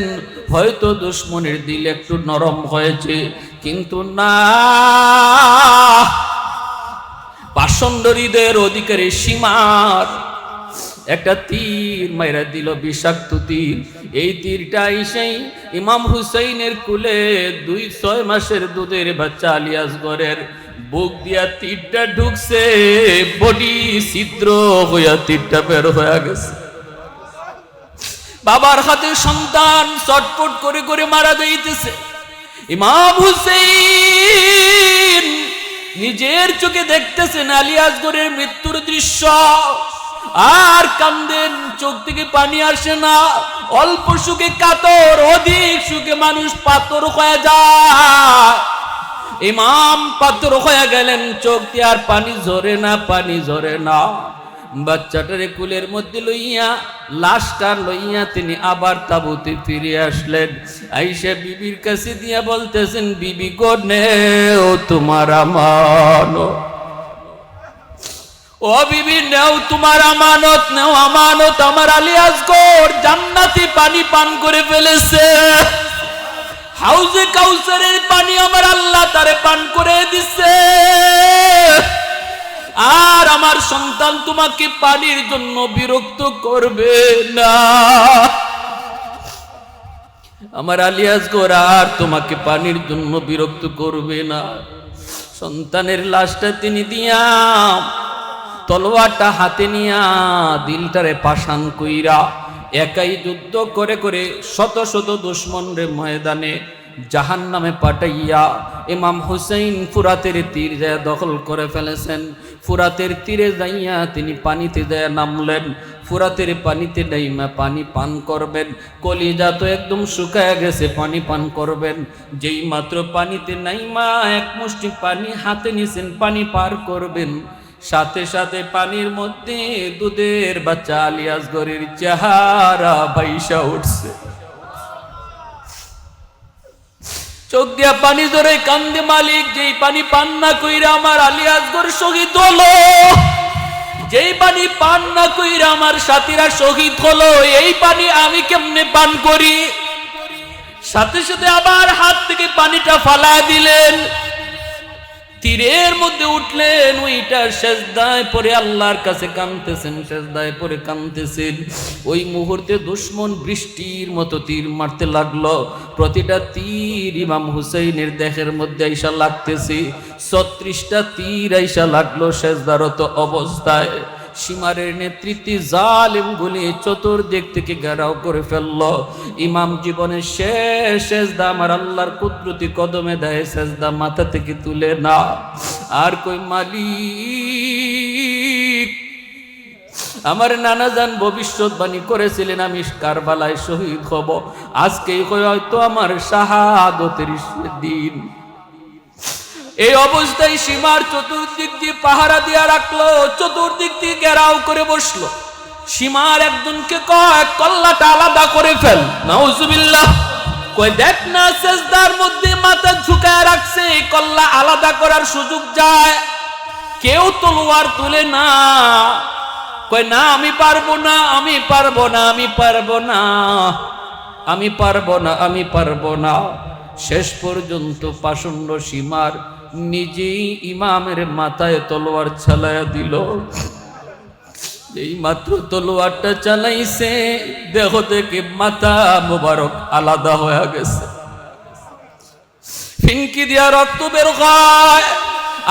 হয়তো দুশমনের দিল একটু নরম হয়েছে, কিন্তু না, পাষণ্ড হৃদয়ের অধিকারী সীমার একটা তীর মাইরা দিল, বিষাক্ত তীর। এই তীরটা এসেই ইমাম হুসাইনের কুলে 6 মাসের দুধের বাচ্চা আলী আসগরের বুক দিয়া তীরটা ঢুকছে, বডি ছিদ্র হইয়া তীরটা বের হয়ে গেছে। বাবার হাতে সন্তান চটপট করে করে মারা যাইতেছে। ইমাম হুসাইন নিজের চোখে দেখতেছেন আলী আসগরের মৃত্যুর দৃশ্য, আর কান্দেন, চোখ থেকে পানি আসে না। অল্প সুখে কাতর, অধিক সুখে মানুষ পাথর হয়ে যায়। ইমাম পাথর হয়ে গেলেন, চোখ দিয়ে আর পানি ঝরে না, পানি ঝরে না। বাচ্চাটারে কুলের মধ্যে লইয়া, লাশটা লইয়া তিনি আবার তাবুতে ফিরে আসলেন। আইসা বিবির কাছে দিয়া বলতেছেন, বিবি গো নেও তোমার আমানত, ও বিবি নেও তোমার আমানত, নেও আমানত। আমার আলী আসগর জান্নাতি পানি পান করে ফেলেছে, হাউজে কাউসারের পানি আমার আল্লাহ তারে পান করে দিছে। আর আমার সন্তান তোমাকে পানির জন্য বিরক্ত করবে না, আমার আলী আসগর আর তোমাকে পানির জন্য বিরক্ত করবে না। সন্তানের লাশটা তিনি দিয়া, তলোয়ারটা হাতে নিয়া, দিলটারে পাষাণ কইরা একাই যুদ্ধ করে করে শত শত দুশমনরে ময়দানে জাহান্নামে পাঠাইয়া ইমাম হুসাইন ফুরাতের তীর যায় দখল করে ফেলেছেন। ফুরাতের তীরে যাইয়া তিনি পানিতে যায় নামলেন। ফুরাতের পানিতে নাইমা পানি পান করবেন, কলিজা তো একদম শুকায় গেছে, পানি পান করবেন। যেই মাত্র পানিতে নাইমা এক মুষ্টি পানি হাতে নিছেন, পানি পার করবেন, সাথে সাথে পানির মধ্যে দুধের বাচ্চা আলী আসগরের চেহারা ভাইসা উঠছে। চোখ দিয়া পানি ধরে কান্দে, মালিক যেই পানি পান না কইরা আমার আলী আসগর শহীদ হলো, যেই পানি পান না কইরা আমার সাথীরা শহীদ হলো, এই পানি আমি কেমনে পান করি? সাথে সাথে আবার হাত থেকে পানিটা ফালায় দিলেন, তীরের মধ্যে উঠলেন, ওইটা সেজদায় পড়ে আল্লাহর কাছে কাঁদতেছেন, সেজদায় পড়ে কাঁদতেছেন। ওই মুহূর্তে দুশমন বৃষ্টির মতো তীর মারতে লাগলো। প্রতিটা তীর ইমাম হুসাইনের দেহের মধ্যে আইসা লাগতেছে। 36টা তীর আইসা লাগলো সেজদারত অবস্থায়। সীমারের নেতৃত্বে জালিম গুলি চতুর্দিক থেকে ঘেরাও করে ফেললো। ইমাম জীবনের শেষ সেজদা আমার আল্লাহর কুদরতি কদমে দেয়, সেজদা মাথা থেকে তুলে না। আর কই মালিক, আমার নানাজান ভবিষ্যৎবাণী করেছিলেন আমি কারবালায় শহীদ হব, আজকেই হয়তো আমার শাহাদতের দিন। এই অবস্থায় সীমার চতুর্দিক দিয়ে পাহারা দিয়া রাখলো, চতুর্দিক দিয়ে ঘেরাও করে বসলো। সীমার একজনকে কয় কল্লাটা আলাদা করে ফেল, নাউজুবিল্লাহ। কই দেখ না, সেজদার মধ্যে মাথা ঝুঁকায় রাখছে, কল্লা আলাদা করার সুযোগ যায়, কেউ তলোয়ার তুলে না। কই না, আমি পারবো না, আমি পারবো না, আমি পারবো না, আমি পারবো না, আমি পারবো না। শেষ পর্যন্ত পাষণ্ড সীমার নিজেই ইমামের মাথায় তলোয়ার চালায়া দিল। এই মাত্র তলোয়ারটা চালাইছে, দেহ থেকে মাথা মোবারক আলাদা হয়ে গেছে, ফিনকি দিয়া রক্ত বের হয়।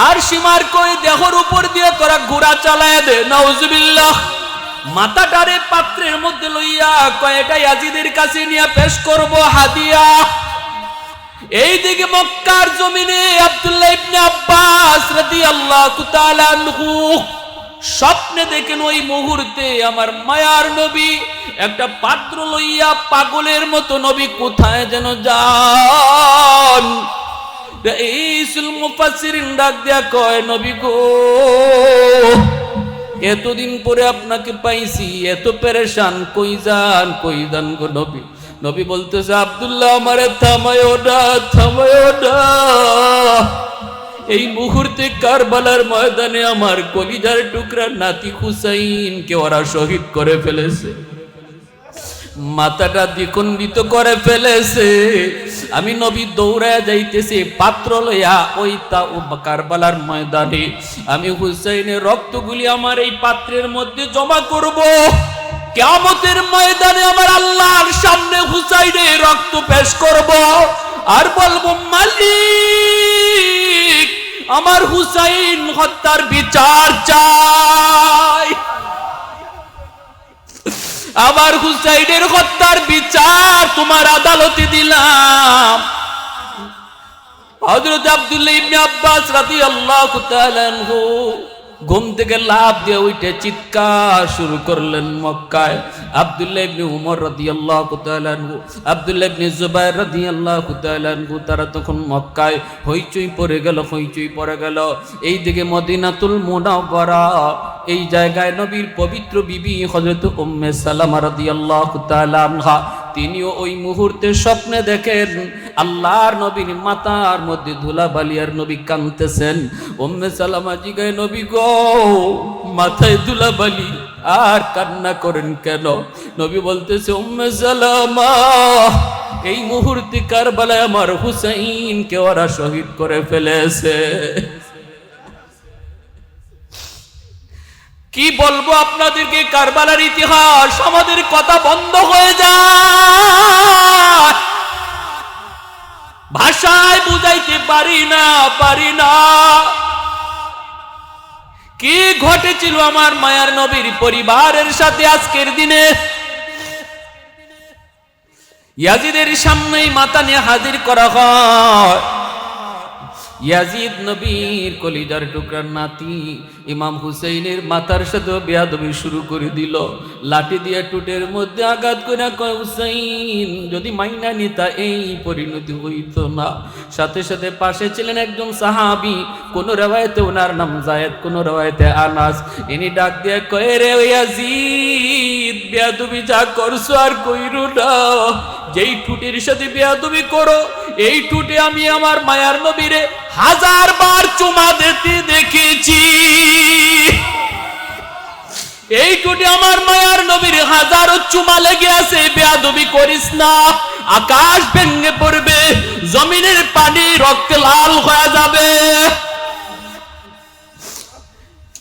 আর সীমার কই দেহর উপর দিয়ে তোরা ঘোড়া চালায় দে, নাউজুবিল্লাহ। মাথাটারে পাত্রের মধ্যে লইয়া কয়টা ইয়াজিদের কাছে নিয়ে পেশ করব হাদিয়া। এইদিকে মক্কার জমিনে আব্দুল্লাহ ইবনে আব্বাস রাদিয়াল্লাহু তাআলা আনহু স্বপ্নে দেখেন ওই মুহূর্তে আমার মায়ার নবী একটা পাত্র লইয়া পাগলের মতো নবী কোথায় যেন যান। রাইসুল মুফাসসিরিন ডাক দিয়া কয়, নবী গো, এতদিন পরে আপনাকে পাইছি, এত পেরেশান, কই যান, কই যান গো নবী? নবী বলতেছে, আব্দুল্লাহ আমারে থামায়ও না, থামায়ও না। এই মুহূর্তে কারবালার ময়দানে আমার কলিজার টুকরা নাতি হুসাইনকে ওরা শহীদ করে ফেলেছে, মাথাটা দ্বিখণ্ডিত করে ফেলেছে। আমি নবী দৌড়ায় যাইতেছি পাত্র লইয়া ওই কারবালার ময়দানে। আমি হুসাইনের রক্তগুলি আমার এই পাত্রের মধ্যে জমা করব, কিয়ামতের ময়দানে আমার আল্লাহর সামনে হুসাইনের রক্ত পেশ করব, আর বলবো, মালিক আমার হুসাইন হত্যার বিচার চাই, আমার হুসাইনের হত্যার বিচার তোমার আদালতে দিলাম। হযরত আব্দুল্লাহ ইবনে আব্বাস রাদিয়াল্লাহু তাআলা আনহু ঘুম থেকে লাফ দিয়ে উঠে চিৎকার শুরু করলেন মক্কায়। আব্দুল্লাহ ইবনে উমর রাদিয়াল্লাহু তাআলা আনহু, আব্দুল্লাহ ইবনে জুবাইর রাদিয়াল্লাহু তাআলা আনহু, তারা তখন মক্কায় হইচই পড়ে গেল, হইচই পড়ে গেল। এইদিকে মদিনাতুল মুনাওয়ারা, এই জায়গায় নবীর পবিত্র বিবি হযরত উম্মে সালামা রাদিয়াল্লাহু তাআলা আনহা, তিনিও ওই মুহূর্তে স্বপ্নে দেখেন আল্লাহর নবীর মাথার মধ্যে ধুলাবালি, আর নবী কাঁদতেছেন। উম্মে সালামা জিগায়, নবী গো, মাথায় ধুলাবালি আর কান্না করেন কেন? নবী বলতেছে, উম্মে সালামা এই মুহূর্তে কারবালায় আমার হুসাইনকে ওরা শহীদ করে ফেলেছে। কি বলবো আপনাদেরকে কারবালার ইতিহাস, আমাদের কথা বন্ধ হয়ে যায়, ভাষায় বুঝাইতে পারি না, পারি না। কি ঘটেছিল আমার মায়ার নবীর পরিবারের সাথে আজকের দিনে? ইয়াজিদের সামনেই মাথা নিয়ে হাজির করা হয়। ইয়াজিদ নবীর কলিজার টুকরার নাতি ইমাম হুসাইনের মাথার সাথে বেয়াদবি শুরু করে দিল। লাঠি দিয়ে টুটের মধ্যে আঘাত করে কয়, হুসাইন যদি মাইনা নিতা এই পরিণতি হইত না। সাথে সাথে পাশে ছিলেন একজন সাহাবী, কোন রওয়ায়েতে ওনার নাম যায়েদ, কোন রওয়ায়েতে আনাস। ইনি ডাক দিয়ে কয়, রে ইয়াজিদ, বেয়াদবি যা করছো আর কইরো না। যেই টুটির সাথে বেয়াদবি করো, এই টুটে আমি আমার মায়ার নবীরে 1000 বার চুমা দিতে দেখেছি। এই টুটে আমার মায়ার নবীর 1000 চুমা লেগে আছে। বেয়াদবি করিস না, আকাশ ভেঙে পড়বে, জমিনের পানি রক্তে লাল হয়ে যাবে।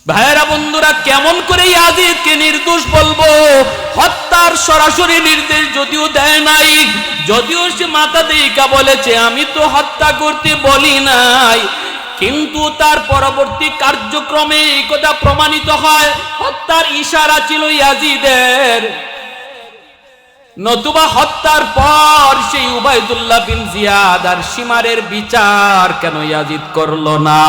ভাইরা বন্ধুরা, কেমন করে ইয়াজিদকে নির্দোষ বলবো? হত্যার সরাসরি নির্দেশ যদিও দেয় নাই, যদিও সে মাথা দেখা বলেছে আমি তো হত্যা করতে বলি নাই, কিন্তু তার পরবর্তী কার্যক্রমে এই কথা প্রমাণিত হয় হত্যার ইশারা ছিল ইয়াজিদের। নতুবা হত্যার পর সেই উবাইদুল্লাহ বিন জিয়াদ আর শিমারের বিচার কেন ইয়াজিদ করলো না?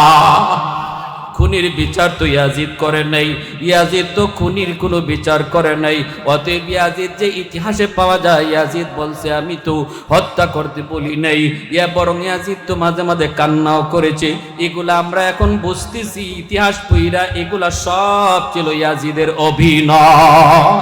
খুনির বিচার তো ইয়াজিদ করে নাই, ইয়াজিদ তো খুনির কোনো বিচার করে নাই। অতএব ইয়াজিদ যে ইতিহাসে পাওয়া যায়, ইয়াজিদ বলছে আমি তো হত্যা করতে বলি নাই, বরং ইয়াজিদ তো মাঝে মাঝে কান্নাও করেছে। এগুলা আমরা এখন বুঝতেছি, ইতিহাস পড়া এগুলা সব ছিল ইয়াজিদের অভিনয়।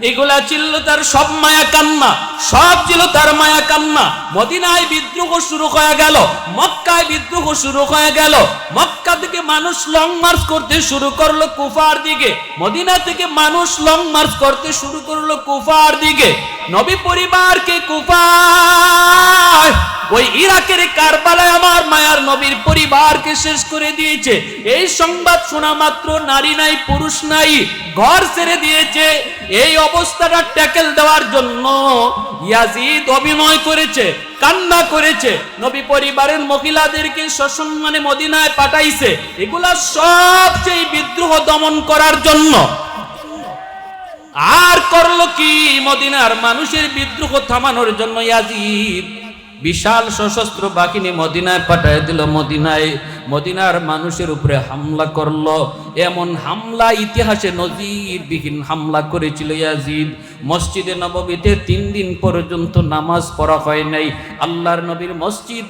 এগুলা ছিল তার সব মায়া কান্না, সব ছিল তার মায়া কান্না। মদিনায় বিদ্রোহ শুরু হয়ে গেল, মক্কায় বিদ্রোহ শুরু হয়ে গেল। মক্কা থেকে মানুষ লং মার্চ করতে শুরু করলো কুফার দিকে, মদিনা থেকে মানুষ লং মার্চ করতে শুরু করলো কুফার দিকে। নবী পরিবারকে কুফার ওই ইরাকের কারবালায় আমার মায়ার নবীর পরিবারকে শেষ করে দিয়েছে। এই সংবাদ শোনা মাত্র নারী নাই, পুরুষ নাই, ঘর ছেড়ে দিয়েছে। এই অবস্থাটা ট্যাকেল দেওয়ার জন্য ইয়াজিদ অভিনয় করেছে, কান্না করেছে, নবী পরিবারের মহিলাদেরকে সসম্মানে মদিনায় পাঠাইছে। এগুলা সব সেই বিদ্রোহ দমন করার জন্য। আর করলো কি? মদিনার মানুষের বিদ্রোহ থামানোর জন্য ইয়াজিদ বিশাল সশস্ত্র বাহিনী মদিনায় পাঠিয়ে দিল। মদিনার মানুষের উপরে হামলা করলো। এমন হামলা ইতিহাসে নজিরবিহীন হামলা করেছিল ইয়াজিদ। মসজিদে নববীতে 3 দিন পর্যন্ত নামাজ পড়া হয় নাই। আল্লাহর নবীর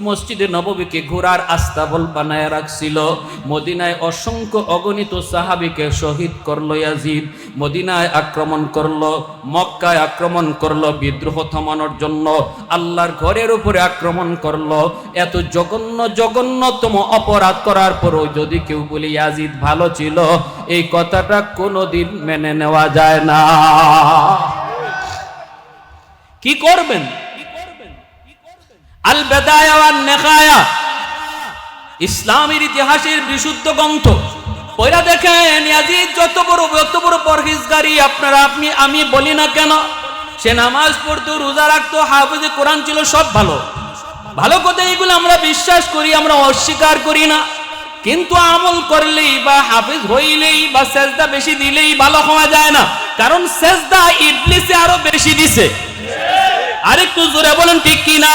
মসজিদে নববীকে ঘোড়ার আস্তাবল বানায় রাখছিল। মদিনায় অসংখ্য অগণিত সাহাবীকে শহীদ করলো ইয়াজিদ। মদিনায় আক্রমণ করলো, মক্কায় আক্রমণ করলো বিদ্রোহ থামানোর জন্য, আল্লাহর ঘরের উপরে আক্রমণ করলো। এত জঘন্যতম অপরাধ করার পরও যদি কেউ বলে ইয়াজিদ ভালো ছিল, এই কথাটা কোনোদিন মেনে নেওয়া যায় না। কি করবেন? আল বেদায়া ওয়ান নেহায়া, ইসলামের ইতিহাসের বিশুদ্ধ গ্রন্থ পড়া দেখেন। ইয়াজিদ যত বড় পরহেজগারী আমি বলি না কেন, সে নামাজ পড়তো, রোজা রাখতো, হাফেজে কোরআন ছিল, সব ভালো কথা। এগুলো আমরা বিশ্বাস করি, আমরা অস্বীকার করি না। কিন্তু আমল করলেই বা হাফেজ হইলেই বা সেজদা বেশি দিলেই ভালো হওয়া যায় না। কারণ সেজদা ইবলিসে আরো বেশি দিছে। আরেকটু জোরে বলেন ঠিক কি না?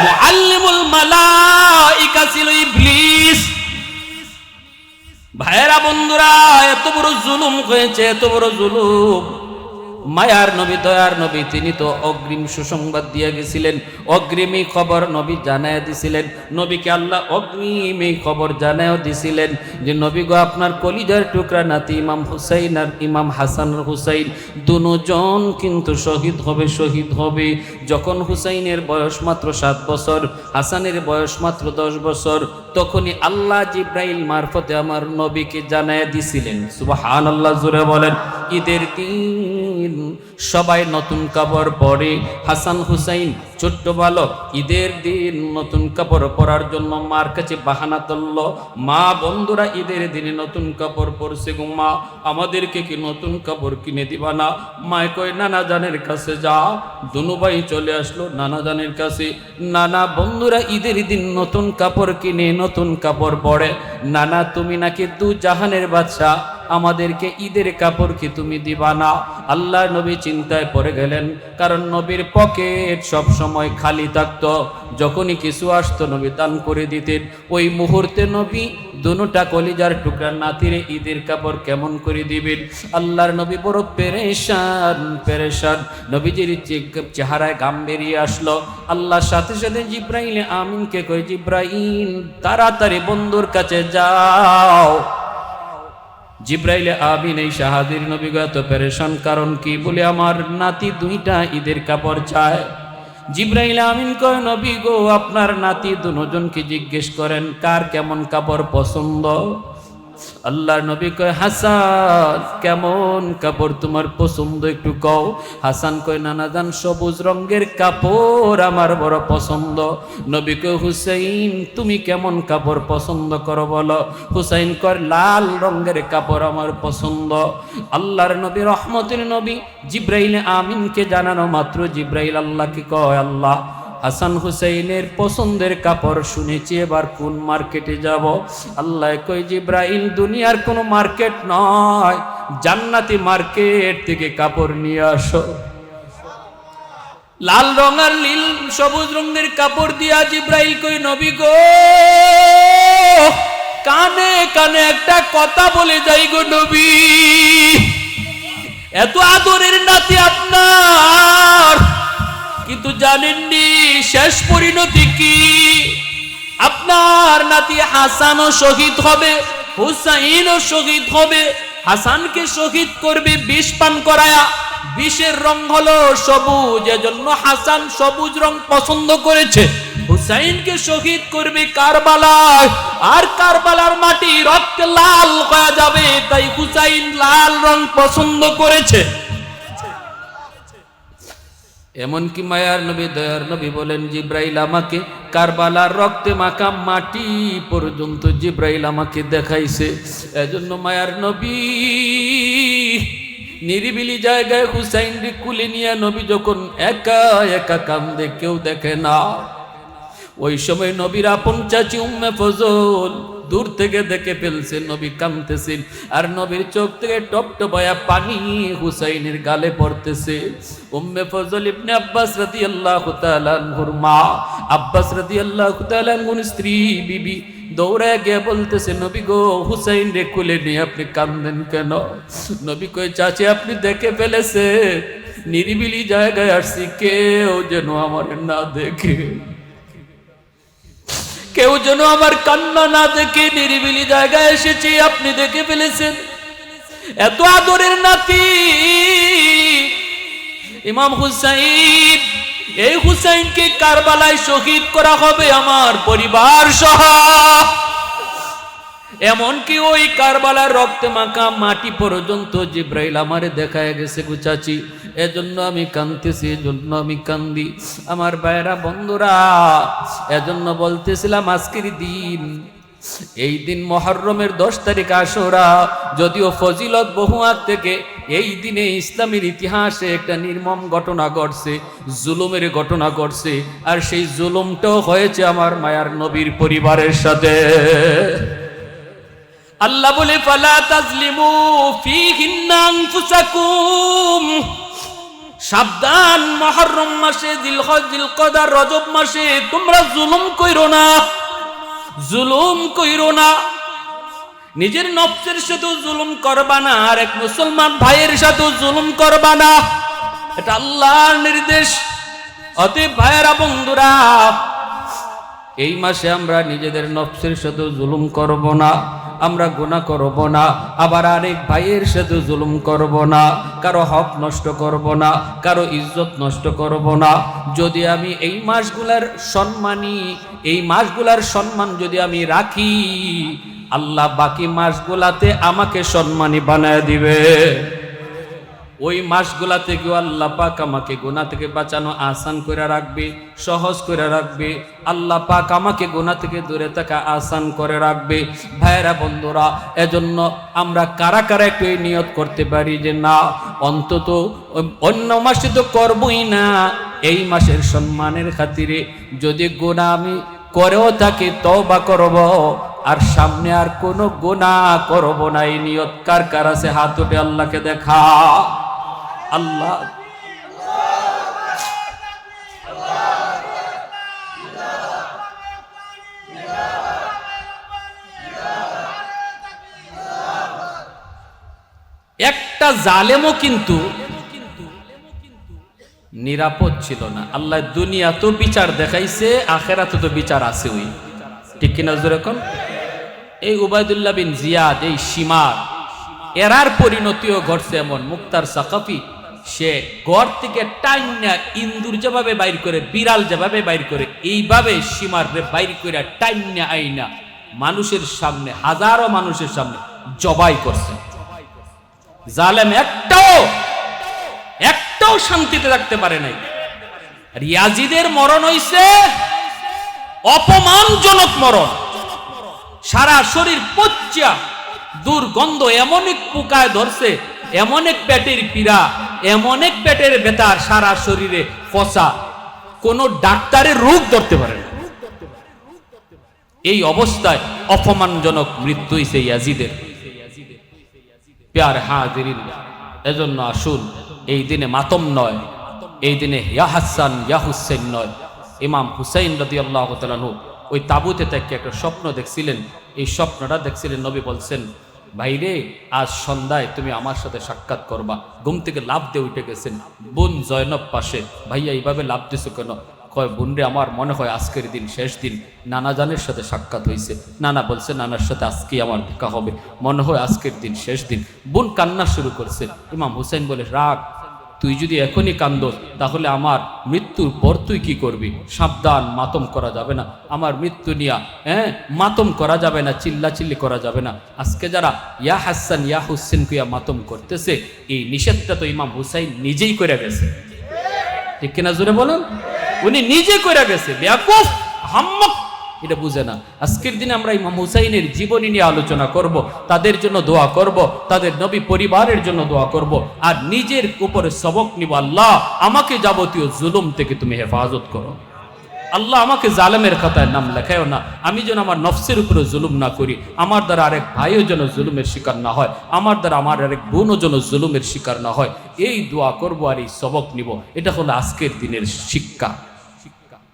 মুআল্লিমুল মালাইকা ছিল ইবলিস। ভাইরা বন্ধুরা, এত বড় জুলুম হয়েছে, এত বড় জুলুম। মায়ার নবী, দয়ার নবী, তিনি তো অগ্রিম সুসংবাদ দিয়ে গেছিলেন, অগ্রিমী খবর নবী জানায় দিছিলেন। নবীকে আল্লাহ অগ্রিমী খবর জানায় দিছিলেন যে নবী গো, আপনার কলিজার টুকরা নাতি ইমাম হুসাইন আর ইমাম হাসান হুসাইন দুজন কিন্তু শহীদ হবে। যখন হুসাইনের বয়স মাত্র 7 বছর, হাসানের বয়স মাত্র 10 বছর, তখনই আল্লাহ জিব্রাইল মারফতে আমার নবীকে জানায় দিছিলেন। সুবহানাল্লাহ, জোরে বলেন। ঈদের দিন সবাই নতুন কাপড় পরে। হাসান হুসাইন ছোট্ট বালক, ঈদের দিন নতুন কাপড় পরার জন্য মার কাছে বাহানা তুলল। মা, বন্ধুরা ঈদের দিনে নতুন কাপড় পরছে গো মা, আমাদেরকে কি নতুন কাপড় কিনে দিবা না? মায় কয় নানা জানের কাছে যা। দুনু ভাই চলে আসলো নানা জানের কাছে। নানা, বন্ধুরা ঈদের দিন নতুন কাপড় কিনে নতুন কাপড় পরে। নানা, তুমি নাকি 2 জাহানের বাদশা, আমাদেরকে ঈদের কাপড় কি তুমি দিবা না? আল্লাহ নবী চিন্তায় পড়ে গেলেন, কারণ নবীর পকেট সব সময় খালি থাকতো। যখনই কিছু আসতো নবী দান করে দিতেন। ওই মুহূর্তে নবী দুটা কলিজার টুকরা নাতিরে ঈদের কাপড় কেমন করে দিবেন? আল্লাহর নবী বড় পেরেশান। নবীজির চেহারায় ঘাম বেরিয়ে আসলো। আল্লাহর সাথে সাথে জিব্রাইল আমিনকে কয়, জিব্রাইল তাড়াতাড়ি বন্ধুর কাছে যাও। জিব্রাইল আমিন এই শাহাদির নবী এত পেরেশান, কারণ কি? বলে আমার নাতি 2টা ঈদের কাপড় চায়। জিব্রাইল আমিন কয়, নবী গো, আপনার নাতি দুজনকে জিজ্ঞেস করেন কার কেমন কাপড় পছন্দ। আল্লাহর নবী কয়, হাসান কেমন কাপড় তোমার পছন্দ একটু কও। হাসান কয়, নানা জান সবুজ রঙের কাপড় আমার বড় পছন্দ। নবী কয়, হুসাইন তুমি কেমন কাপড় পছন্দ করো বলো। হুসাইন কয়, লাল রঙের কাপড় আমার পছন্দ। আল্লাহর নবী রহমতের নবী জিব্রাইল আমিনকে জানানো মাত্র জিব্রাইল আল্লাহকে কয়, আল্লাহ হাসান হুসাইনের পছন্দের কাপড় শুনেছি, এবার কোন মার্কেটে যাব? আল্লাহ কই, জিব্রাইল দুনিয়ার কোন মার্কেট নয়, জান্নাতি মার্কেট থেকে কাপড় নিয়ে আসো। লাল রং আর নীল সবুজ রঙের কাপড় দিয়া জিব্রাইল কই, নবী গো, কানে কানে একটা কথা বলে যাই গো নবী, এত আদরের নাতি আপনার, কিন্তু জানেননি শেষ পরিণতি কি? আপনার নাতি হাসানও শহীদ হবে, হুসাইনও শহীদ হবে। হাসানকে শহীদ করবে বিষ পান করায়া। বিষের রং হলো সবুজ, এজন্য হাসান সবুজ রং পছন্দ করেছে। হুসাইনকে শহীদ করবে কারবালায়, আর কারবালার মাটি রক্তে লাল হয়ে যাবে, তাই হুসাইন লাল রং পছন্দ করেছে। এমনকি মায়ার নবী দয়ার নবী বলেন, জিব্রাইল আমাকে কারবালার রক্তে মাখা মাটি পর্যন্ত জিব্রাইল আমাকে দেখাইছে। এজন্য মায়ার নবী নিরিবিলি জায়গায় হুসাইনকে কুলে নিয়ে নবী যখন একা একা কান্দে, কেউ দেখে না, ওই সময় নবীর আপন চাচি উম্মে ফজল দূর থেকে দেখে ফেলছে নবী কাঁদতেছেন, আর নবীর চোখ থেকে টপ টপায়া পানি হুসাইনের গালে পড়তেছে। উম্মে ফজল ইবনে আব্বাস রাদিয়াল্লাহু তাআলা আনহুর মা, আব্বাস রাদিয়াল্লাহু তাআলা আনহুর স্ত্রী বিবি দৌড়ে গিয়ে বলতেছে, নবী গো, হুসাইন রে কোলে নিয়ে আপনি কাঁদেন কেন? নবী কয়, চাচি আপনি দেখে ফেলেছে নিরিবিলি জায়গায় আসছি, কেউ যেন আমার না দেখে, কেউ যেন আমার কান্না না দেখে। নিরিবিলি জায়গায় এসেছি, আপনি দেখে ফেলেছেন। এত আদরের নাতি ইমাম হুসাইন, এই হুসাইনকে কারবালায় শহীদ করা হবে আমার পরিবার সহ। এমনকি ওই কারবালার রক্তে মাখা মাটি পর্যন্ত জিব্রাইল আমারে দেখায় গেছে গুচাচি। এজন্য আমি কাঁদতেছি, এজন্য আমি কান্দি। আমার ভাইরা বন্ধুরা, এজন্য বলতেছিলাম আজকের দিন, এই দিন মুহররমের 10 তারিখ আশুরা, যদিও ফজিলত বহু আগ থেকে, এই দিনে ইসলামের ইতিহাসে একটা নির্মম ঘটনা ঘটছে, জুলুমের ঘটনা ঘটছে। আর সেই জুলুমটাও হয়েছে আমার মায়ার নবীর পরিবারের সাথে। আল্লাহ বলে ফালা তাজলিমু ফীহিন্না আনফুসাকুম, সাবধান, মুহররম মাসে, জিলহজ, জিলকদা, রজব মাসে তোমরা জুলুম কইরো না, জুলুম কইরো না। নিজের নফসের সাথে জুলুম করবা না, আর এক মুসলমান ভাইয়ের সাথে জুলুম করবা না, এটা আল্লাহর নির্দেশ। অতএব ভাইয়েরা বন্ধুরা, এই মাসে আমরা নিজেদের নফসের সাথে জুলুম করব না, আমরা গুনাহ করব না, আবার আরেক ভাইয়ের সাথে জুলুম করব না, কারো হক নষ্ট করব না, কারো ইজ্জত নষ্ট করব না। যদি আমি এই মাসগুলার সম্মানী, এই মাসগুলার সম্মান যদি আমি রাখি, আল্লাহ বাকি মাসগুলাতে আমাকে সম্মানী বানায় দিবে। ওই মাসগুলা থেকেও আল্লাহ পাক আমাকে গুনাহ থেকে বাঁচানো আসান করে রাখবে, সহজ করে রাখবে। আল্লাহ পাক আমাকে গুনাহ থেকে দূরে থাকা আসান করে রাখবে। ভাইরা বন্ধুরা, এজন্য আমরা কারা কারা একটু এই নিয়ত করতে পারি যে না, অন্তত অন্য মাসে তো করবই না, এই মাসের সম্মানের খাতিরে যদি গুনাহ আমি করেও থাকি তওবা করব, আর সামনে আর কোনো গুনাহ করব না। এই নিয়ত কার কার আছে? হাত উঠে আল্লাহকে দেখা। আল্লাহ একটা জালেমও কিন্তু নিরাপদ ছিল না। আল্লাহ দুনিয়া তো বিচার দেখাইছে, আখেরাতে তো বিচার আছে। ওই ঠিক কিনা যেরকম এই উবাইদুল্লাহ বিন জিয়াদ, এই সীমার এরার পরিণতিও ঘটছে এমন। মুক্তার সাকাফি সে ঘর থেকে টাইনা ইন্দুর যেভাবে বাইর করে, বিড়াল যেভাবে বাইর করে, এইভাবে সীমার বাইর করে টাইনা আইনা মানুষের সামনে, হাজারো মানুষের সামনে জবাই করছে। জালেম একটাও শান্তিতে থাকতে পারে নাই। আর ইয়াজিদের মরণ হইছে অপমানজনক মরণ। সারা শরীর পচ্চা দুর্গন্ধ, এমন এক পোকায় ধরছে, এমন এক পেটের পীড়া, এমন এক পেটের ব্যথার, সারা শরীরে ফসা, কোন ডাক্তারের রোগ ধরতে পারে না। এই অবস্থায় অপমানজনক মৃত্যু হইছে ইয়াজিদের। প্যার হাজিরিন, এজন্য আসুন, এই দিনে মাতম নয়, এই দিনে ইয়া হাসান ইয়া হুসেন নয়। ইমাম হুসাইন রাদিয়াল্লাহু তাআলা আনহু ওই তাবুতে থেকে একটা স্বপ্ন দেখছিলেন। এই স্বপ্নটা দেখছিলেন, নবী বলছেন, ভাইরে আজ সন্ধ্যায় তুমি আমার সাথে সাক্ষাৎ করবা। ঘুম থেকে লাফ দিয়ে উঠে গেছেন, বোন জয়নব পাশে, ভাইয়া এইভাবে লাফ দিছো কেন? কয়, বোনরে আমার মনে হয় আজকের দিন শেষ দিন, নানা জানের সাথে সাক্ষাৎ হয়েছে। নানা বলছে নানার সাথে আজকেই আমার দেখা হবে, মনে হয় আজকের দিন শেষ দিন। বোন কান্না শুরু করছে। ইমাম হুসাইন বলে, রাগ, তুই যদি এখনই কান্দোস তাহলে আমার মৃত্যুর পর তুই কি করবি? সাবধান, মাতম করা যাবে না, আমার মৃত্যু নিয়া মাতম করা যাবে না, চিল্লাচিল্লি করা যাবে না। আজকে যারা ইয়া হাসান ইয়া হুসেন কুইয়া মাতম করতেছে, এই নিষেধটা তো ইমাম হুসাইন নিজেই করে গেছে। ঠিক কিনা জোরে বলুন? উনি নিজে করে গেছে। বেয়াকুফ, হাম্মক, এটা বুঝে না। আজকের দিনে আমরা ইমাম হুসাইনের জীবনী নিয়ে আলোচনা করব, তাদের জন্য দোয়া করব, তাদের নবী পরিবারের জন্য দোয়া করব, আর নিজের উপরে সবক নিব। আল্লাহ আমাকে যাবতীয় জুলুম থেকে তুমি হেফাজত করো। আল্লাহ আমাকে জালেমের খাতায় নাম লেখায়ও না। আমি যেন আমার নফসের উপরে জুলুম না করি, আমার দ্বারা আরেক ভাইও যেন জুলুমের শিকার না হয়, আমার দ্বারা আমার আরেক বোনও যেন জুলুমের শিকার না হয়। এই দোয়া করব আর এই সবক নিব। এটা হলো আজকের দিনের শিক্ষা।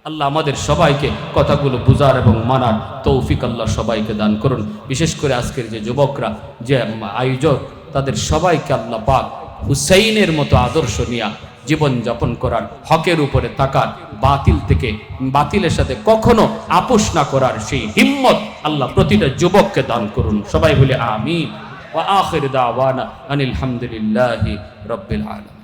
আল্লাহ আমাদের সবাইকে কথাগুলো বুঝার এবং মানার তৌফিক আল্লাহ সবাইকে দান করুন। বিশেষ করে আজকের যে যুবকরা, যে আয়োজক, তাদের সবাইকে আল্লাহ পাক হুসাইনের মতো আদর্শ নিয়া জীবন যাপন করার, হকের উপরে তাকার, বাতিলের সাথে কখনো আপোষ না করার সেই হিম্মত আল্লাহ প্রতিটা যুবককে দান করুন। সবাই বলে আমিন। ওয়া আখির দাওয়ানা আনিল হামদুলিল্লাহি রাব্বিল আলামিন।